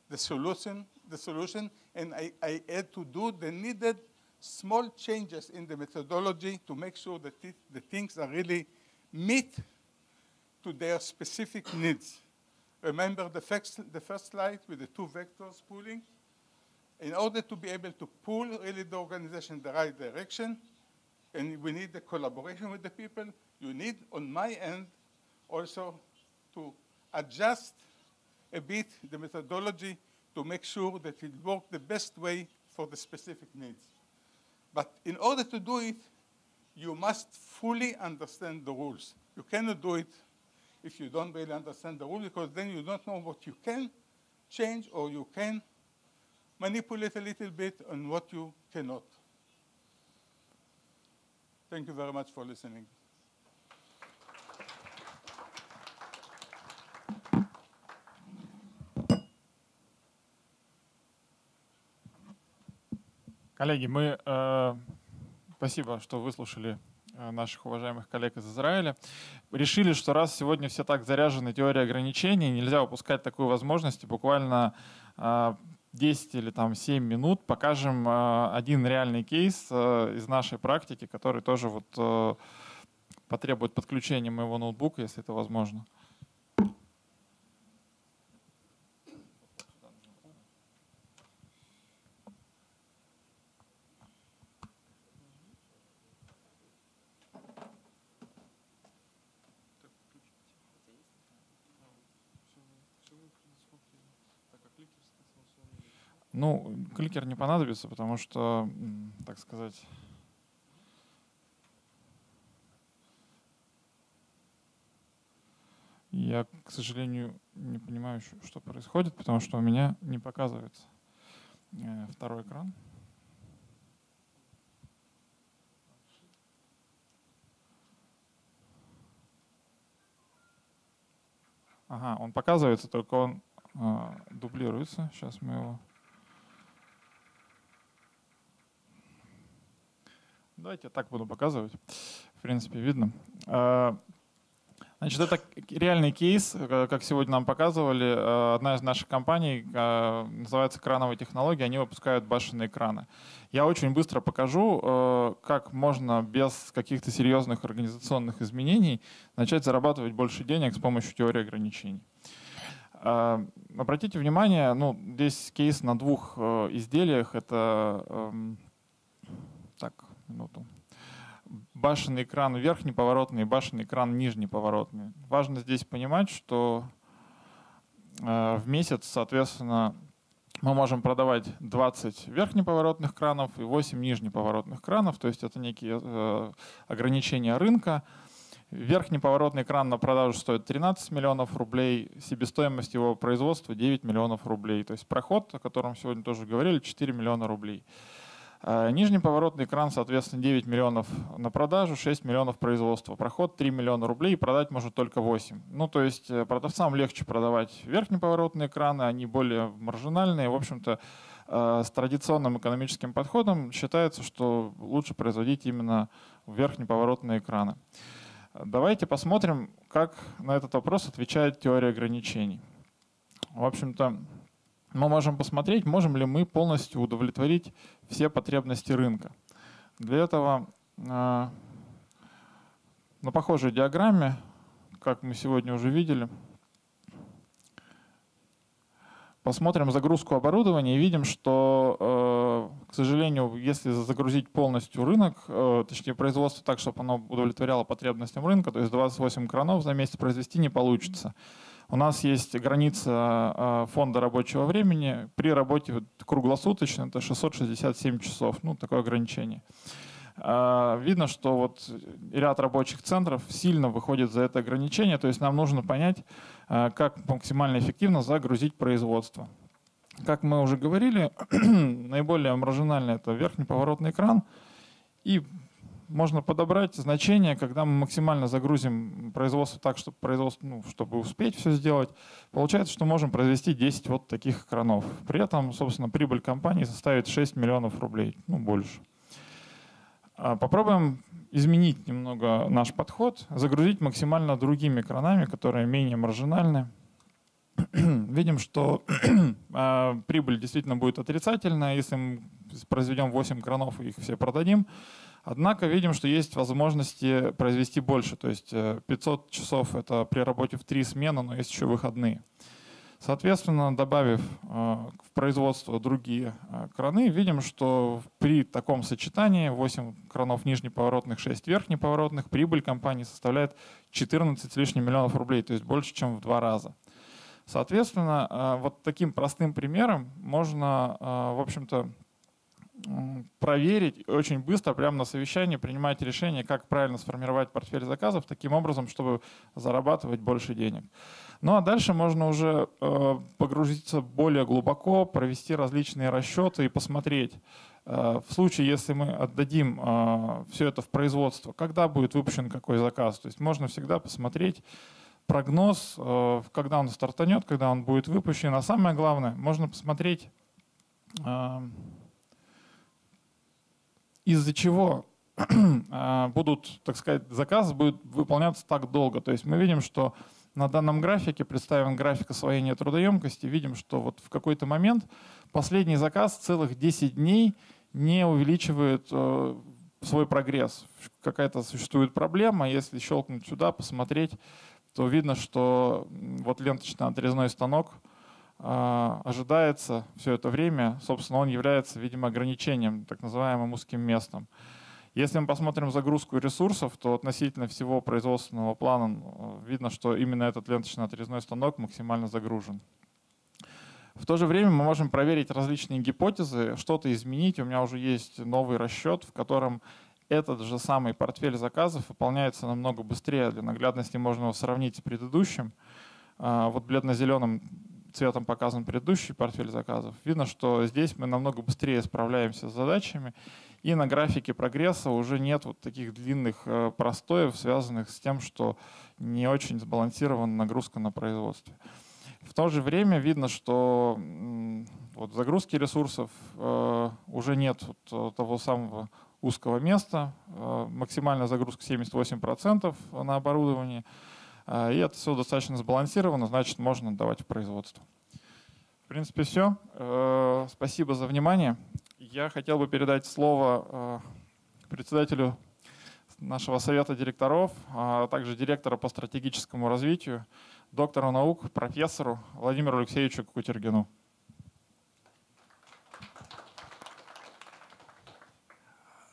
the solution, and I had to do the needed small changes in the methodology to make sure that the things are really meet to their specific needs. Remember the first slide with the two vectors pulling? In order to be able to pull really the organization in the right direction, and we need the collaboration with the people, you need, on my end, also to adjust a bit the methodology to make sure that it works the best way for the specific needs. But in order to do it, you must fully understand the rules. You cannot do it if you don't really understand the rules, because then you don't know what you can change or you can manipulate a little bit on what you cannot. Thank you very much for listening. Коллеги, спасибо, что выслушали наших уважаемых коллег из Израиля. Решили, что раз сегодня все так заряжены теорией ограничений, нельзя упускать такую возможность. Буквально 10 или 7 минут покажем один реальный кейс из нашей практики, который тоже потребует подключения моего ноутбука, если это возможно. Ну, кликер не понадобится, потому что, так сказать, я, к сожалению, не понимаю, что происходит, потому что у меня не показывается второй экран. Ага, он показывается, только он дублируется. Сейчас мы его... Давайте я так буду показывать. В принципе, видно. Значит, это реальный кейс, как сегодня нам показывали. Одна из наших компаний, называется «Крановые технологии», они выпускают башенные краны. Я очень быстро покажу, как можно без каких-то серьезных организационных изменений начать зарабатывать больше денег с помощью теории ограничений. Обратите внимание, ну, здесь кейс на двух изделиях. Это, так, минуту. Башенный кран верхний поворотный и башенный кран нижний поворотный. Важно здесь понимать, что в месяц, соответственно, мы можем продавать 20 верхнеповоротных кранов и 8 нижнеповоротных кранов, то есть это некие ограничения рынка. Верхний поворотный кран на продажу стоит 13 миллионов рублей, себестоимость его производства 9 миллионов рублей. То есть проход, о котором сегодня тоже говорили, 4 миллиона рублей. Нижний поворотный кран, соответственно, 9 миллионов на продажу, 6 миллионов производства. Проход 3 миллиона рублей, и продать может только 8. Ну, то есть продавцам легче продавать верхнеповоротные краны, они более маржинальные. В общем-то, с традиционным экономическим подходом считается, что лучше производить именно верхнеповоротные краны. Давайте посмотрим, как на этот вопрос отвечает теория ограничений. В общем-то, мы можем посмотреть, можем ли мы полностью удовлетворить все потребности рынка. Для этого на похожей диаграмме, как мы сегодня уже видели, посмотрим загрузку оборудования и видим, что, к сожалению, если загрузить полностью рынок, точнее производство так, чтобы оно удовлетворяло потребностям рынка, то есть 28 кранов за месяц произвести не получится. У нас есть граница фонда рабочего времени. При работе круглосуточно это 667 часов. Ну, такое ограничение. Видно, что вот ряд рабочих центров сильно выходит за это ограничение. То есть нам нужно понять, как максимально эффективно загрузить производство. Как мы уже говорили, наиболее маржинальный это верхний поворотный кран. И можно подобрать значение, когда мы максимально загрузим производство так, чтобы, чтобы успеть все сделать. Получается, что можем произвести 10 вот таких кранов. При этом, собственно, прибыль компании составит 6 миллионов рублей, ну больше. Попробуем изменить немного наш подход, загрузить максимально другими кранами, которые менее маржинальны. Видим, что прибыль действительно будет отрицательная, если мы произведем 8 кранов и их все продадим. Однако видим, что есть возможности произвести больше. То есть 500 часов — это при работе в 3 смены, но есть еще выходные. Соответственно, добавив в производство другие краны, видим, что при таком сочетании 8 кранов нижнеповоротных, 6 верхнеповоротных, прибыль компании составляет 14 с лишним миллионов рублей, то есть больше, чем в 2 раза. Соответственно, вот таким простым примером можно, в общем-то, проверить очень быстро, прямо на совещании, принимать решение, как правильно сформировать портфель заказов таким образом, чтобы зарабатывать больше денег. Ну а дальше можно уже погрузиться более глубоко, провести различные расчеты и посмотреть, в случае, если мы отдадим все это в производство, когда будет выпущен какой заказ. То есть можно всегда посмотреть прогноз, когда он стартанет, когда он будет выпущен. А самое главное, можно посмотреть, из-за чего будут, так сказать, заказ будет выполняться так долго. То есть мы видим, что на данном графике представлен график освоения трудоемкости. Видим, что вот в какой-то момент последний заказ целых 10 дней не увеличивает свой прогресс. Какая-то существует проблема. Если щелкнуть сюда, посмотреть, то видно, что вот ленточно-отрезной станок ожидается все это время. Собственно, он является, видимо, ограничением, так называемым узким местом. Если мы посмотрим загрузку ресурсов, то относительно всего производственного плана видно, что именно этот ленточно-отрезной станок максимально загружен. В то же время мы можем проверить различные гипотезы, что-то изменить. У меня уже есть новый расчет, в котором этот же самый портфель заказов выполняется намного быстрее. Для наглядности можно его сравнить с предыдущим. Вот бледно-зеленым цветом показан предыдущий портфель заказов. Видно, что здесь мы намного быстрее справляемся с задачами. И на графике прогресса уже нет вот таких длинных простоев, связанных с тем, что не очень сбалансирована нагрузка на производстве. В то же время видно, что вот загрузки ресурсов уже нет вот того самого узкого места. Максимальная загрузка 78% на оборудовании. И это все достаточно сбалансировано, значит, можно отдавать в производство. В принципе, все. Спасибо за внимание. Я хотел бы передать слово председателю нашего совета директоров, а также директора по стратегическому развитию, доктору наук, профессору Владимиру Алексеевичу Кутергину.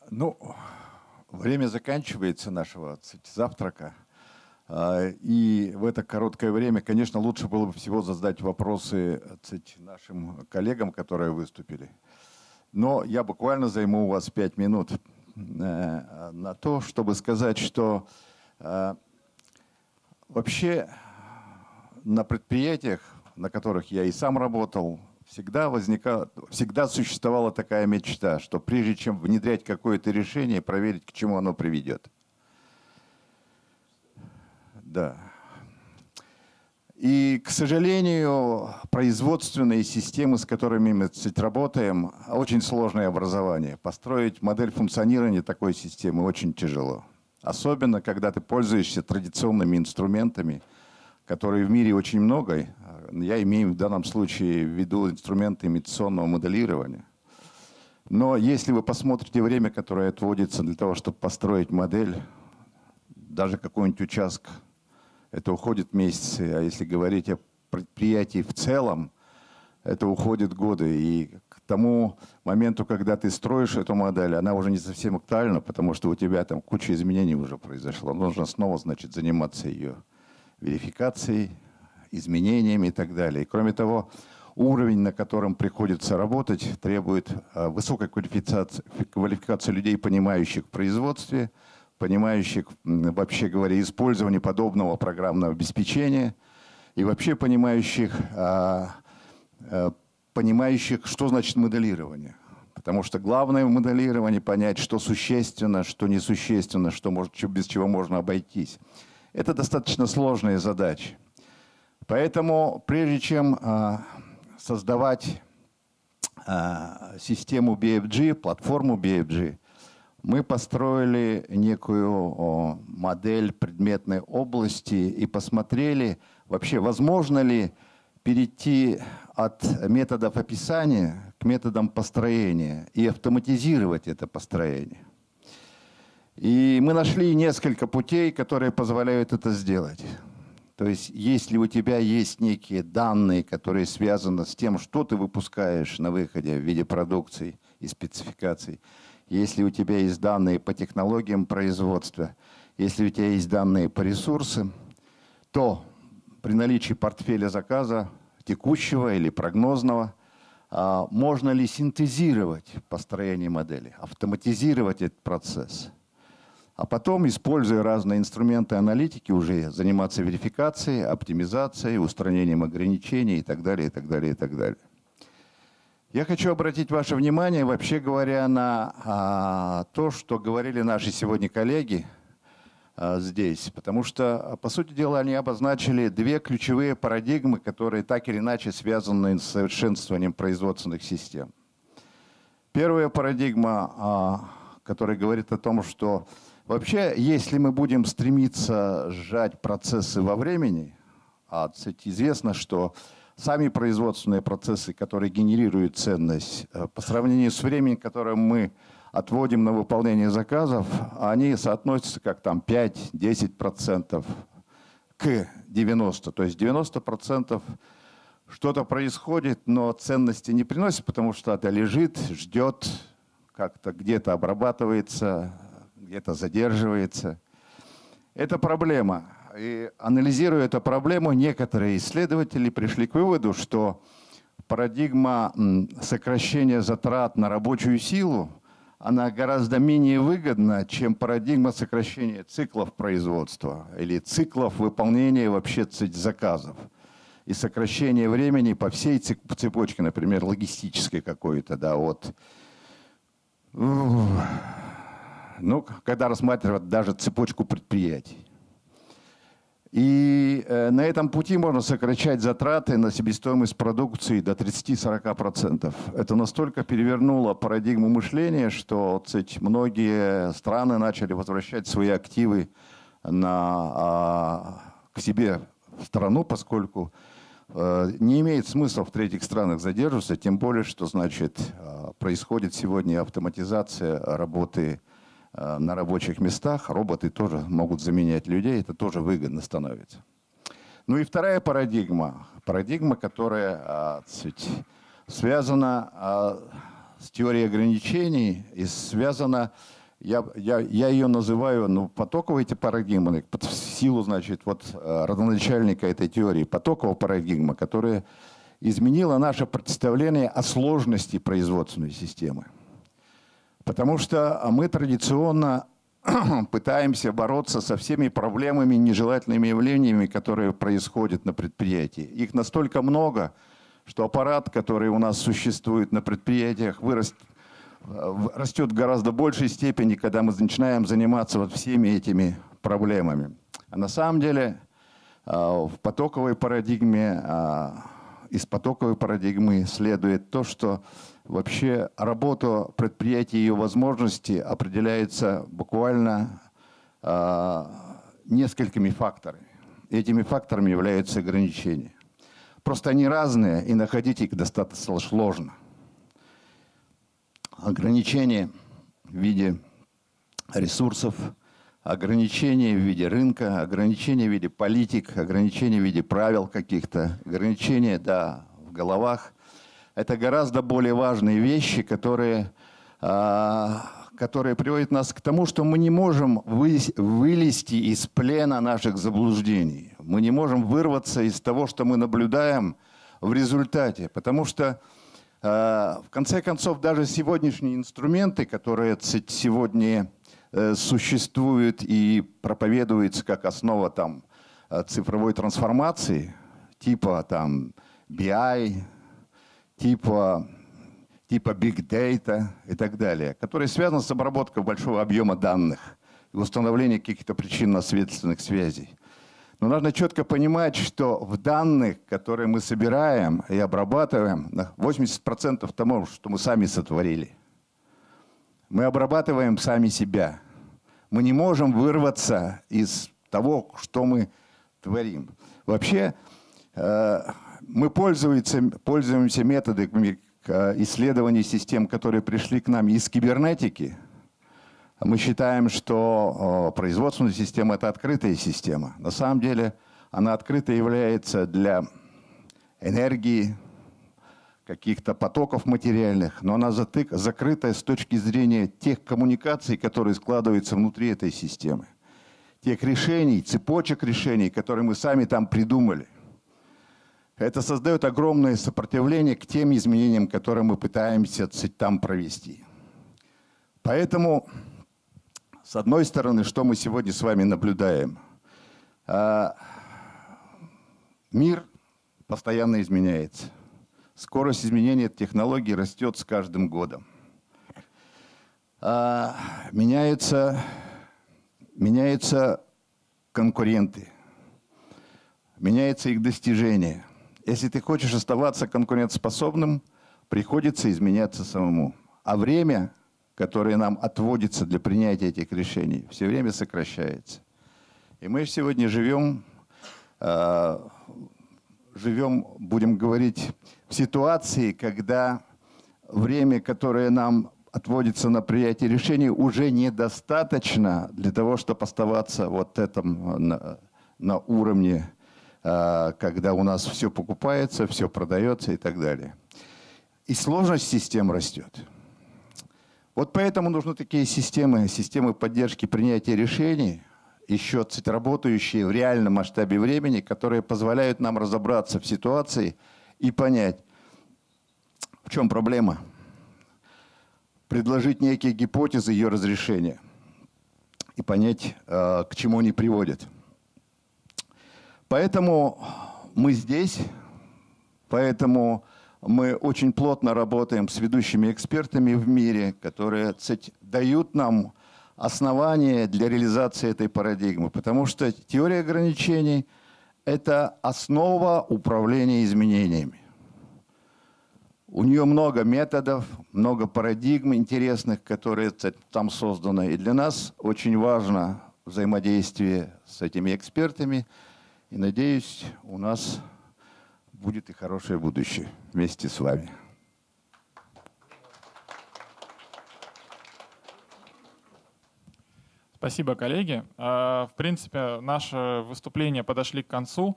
Ну, время заканчивается нашего завтрака. И в это короткое время, конечно, лучше было бы всего задать вопросы нашим коллегам, которые выступили. Но я буквально займу у вас 5 минут на то, чтобы сказать, что вообще на предприятиях, на которых я и сам работал, всегда существовала такая мечта, что прежде чем внедрять какое-то решение, проверить, к чему оно приведет. Да. И, к сожалению, производственные системы, с которыми мы работаем, очень сложное образование. Построить модель функционирования такой системы очень тяжело. Особенно, когда ты пользуешься традиционными инструментами, которые в мире очень много. Я имею в данном случае в виду инструменты имитационного моделирования. Но если вы посмотрите время, которое отводится для того, чтобы построить модель, даже какой-нибудь участок, это уходит месяцы, а если говорить о предприятии в целом, это уходит годы. И к тому моменту, когда ты строишь эту модель, она уже не совсем актуальна, потому что у тебя там куча изменений уже произошло. Нужно снова, значит, заниматься ее верификацией, изменениями и так далее. И кроме того, уровень, на котором приходится работать, требует высокой квалификации людей, понимающих в производстве, понимающих, вообще говоря, использование подобного программного обеспечения и вообще понимающих, что значит моделирование. Потому что главное в моделировании понять, что существенно, что несущественно, без чего можно обойтись. Это достаточно сложные задачи. Поэтому прежде чем создавать систему BFG, платформу BFG, мы построили некую модель предметной области и посмотрели, вообще возможно ли перейти от методов описания к методам построения и автоматизировать это построение. И мы нашли несколько путей, которые позволяют это сделать. То есть, если у тебя есть некие данные, которые связаны с тем, что ты выпускаешь на выходе в виде продукции и спецификаций, если у тебя есть данные по технологиям производства, если у тебя есть данные по ресурсам, то при наличии портфеля заказа, текущего или прогнозного, можно ли синтезировать построение модели, автоматизировать этот процесс, а потом, используя разные инструменты аналитики, уже заниматься верификацией, оптимизацией, устранением ограничений и так далее, и так далее, и так далее. Я хочу обратить ваше внимание, вообще говоря, на то, что говорили наши сегодня коллеги здесь. Потому что, по сути дела, они обозначили две ключевые парадигмы, которые так или иначе связаны с совершенствованием производственных систем. Первая парадигма, которая говорит о том, что вообще, если мы будем стремиться сжать процессы во времени, известно, что сами производственные процессы, которые генерируют ценность, по сравнению с временем, которое мы отводим на выполнение заказов, они соотносятся как там 5-10% к 90%. То есть 90% что-то происходит, но ценности не приносит, потому что это лежит, ждет, как-то где-то обрабатывается, где-то задерживается. Это проблема. И анализируя эту проблему, некоторые исследователи пришли к выводу, что парадигма сокращения затрат на рабочую силу, она гораздо менее выгодна, чем парадигма сокращения циклов производства или циклов выполнения вообще заказов и сокращения времени по всей цепочке, например, логистической какой-то, да, вот. Ну, когда рассматривать даже цепочку предприятий. И на этом пути можно сокращать затраты на себестоимость продукции до 30-40%. Это настолько перевернуло парадигму мышления, что многие страны начали возвращать свои активы к себе в страну, поскольку не имеет смысла в третьих странах задерживаться, тем более, что происходит сегодня автоматизация работы на рабочих местах. Роботы тоже могут заменять людей, это тоже выгодно становится. Ну и вторая парадигма, которая связана с теорией ограничений и связана, я ее называю потоковой парадигмой, в силу родоначальника этой теории, потоковая парадигма, которая изменила наше представление о сложности производственной системы. Потому что мы традиционно пытаемся бороться со всеми проблемами, нежелательными явлениями, которые происходят на предприятии. Их настолько много, что аппарат, который у нас существует на предприятиях, растет в гораздо большей степени, когда мы начинаем заниматься всеми этими проблемами. А на самом деле из потоковой парадигмы следует то, что вообще работа предприятия и ее возможности определяется буквально несколькими факторами. Этими факторами являются ограничения. Просто они разные, и находить их достаточно сложно. Ограничения в виде ресурсов, ограничения в виде рынка, ограничения в виде политик, ограничения в виде правил каких-то, ограничения, да, в головах. Это гораздо более важные вещи, которые приводят нас к тому, что мы не можем вылезти из плена наших заблуждений. Мы не можем вырваться из того, что мы наблюдаем в результате. Потому что, в конце концов, даже сегодняшние инструменты, которые сегодня существуют и проповедуются как основа цифровой трансформации, типа BI, типа Big Data и так далее, которые связаны с обработкой большого объема данных и установлением каких-то причинно-следственных связей. Но нужно четко понимать, что в данных, которые мы собираем и обрабатываем, 80% того, что мы сами сотворили. Мы обрабатываем сами себя. Мы не можем вырваться из того, что мы творим. Вообще, мы пользуемся методами исследований систем, которые пришли к нам из кибернетики. Мы считаем, что производственная система – это открытая система. На самом деле она открытой является для энергии, каких-то потоков материальных, но она закрытая с точки зрения тех коммуникаций, которые складываются внутри этой системы. Тех решений, цепочек решений, которые мы сами там придумали. Это создает огромное сопротивление к тем изменениям, которые мы пытаемся там провести. Поэтому, с одной стороны, что мы сегодня с вами наблюдаем? Мир постоянно изменяется. Скорость изменения технологий растет с каждым годом. Меняются конкуренты, меняются их достижения. Если ты хочешь оставаться конкурентоспособным, приходится изменяться самому. А время, которое нам отводится для принятия этих решений, все время сокращается. И мы сегодня живем, будем говорить, в ситуации, когда время, которое нам отводится на принятие решений, уже недостаточно для того, чтобы оставаться на уровне, когда у нас все покупается, все продается и так далее. И сложность систем растет. Вот поэтому нужны такие системы поддержки принятия решений, еще работающие в реальном масштабе времени, которые позволяют нам разобраться в ситуации и понять, В чем проблема? Предложить некие гипотезы ее разрешения и понять, к чему они приводят. Поэтому мы здесь, поэтому мы очень плотно работаем с ведущими экспертами в мире, которые дают нам основания для реализации этой парадигмы. Потому что теория ограничений – это основа управления изменениями. У нее много методов, много парадигм интересных, которые там созданы. И для нас очень важно взаимодействие с этими экспертами. И надеюсь, у нас будет и хорошее будущее вместе с вами. Спасибо, коллеги. В принципе, наши выступления подошли к концу.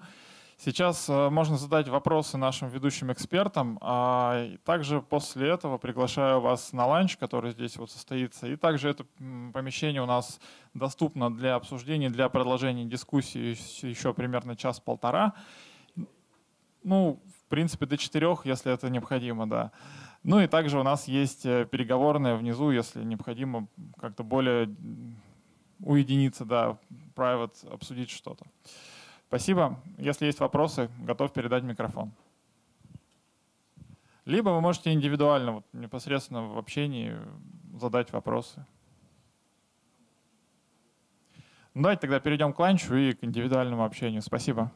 Сейчас можно задать вопросы нашим ведущим экспертам. Также после этого приглашаю вас на ланч, который здесь вот состоится. И также это помещение у нас доступно для обсуждения, для продолжения дискуссии еще примерно час-полтора. Ну, в принципе, до 4, если это необходимо, да. Ну и также у нас есть переговорная внизу, если необходимо как-то более уединиться, да, private, обсудить что-то. Спасибо. Если есть вопросы, готов передать микрофон. Либо вы можете индивидуально, вот, непосредственно в общении задать вопросы. Ну, давайте тогда перейдем к ланчу и к индивидуальному общению. Спасибо.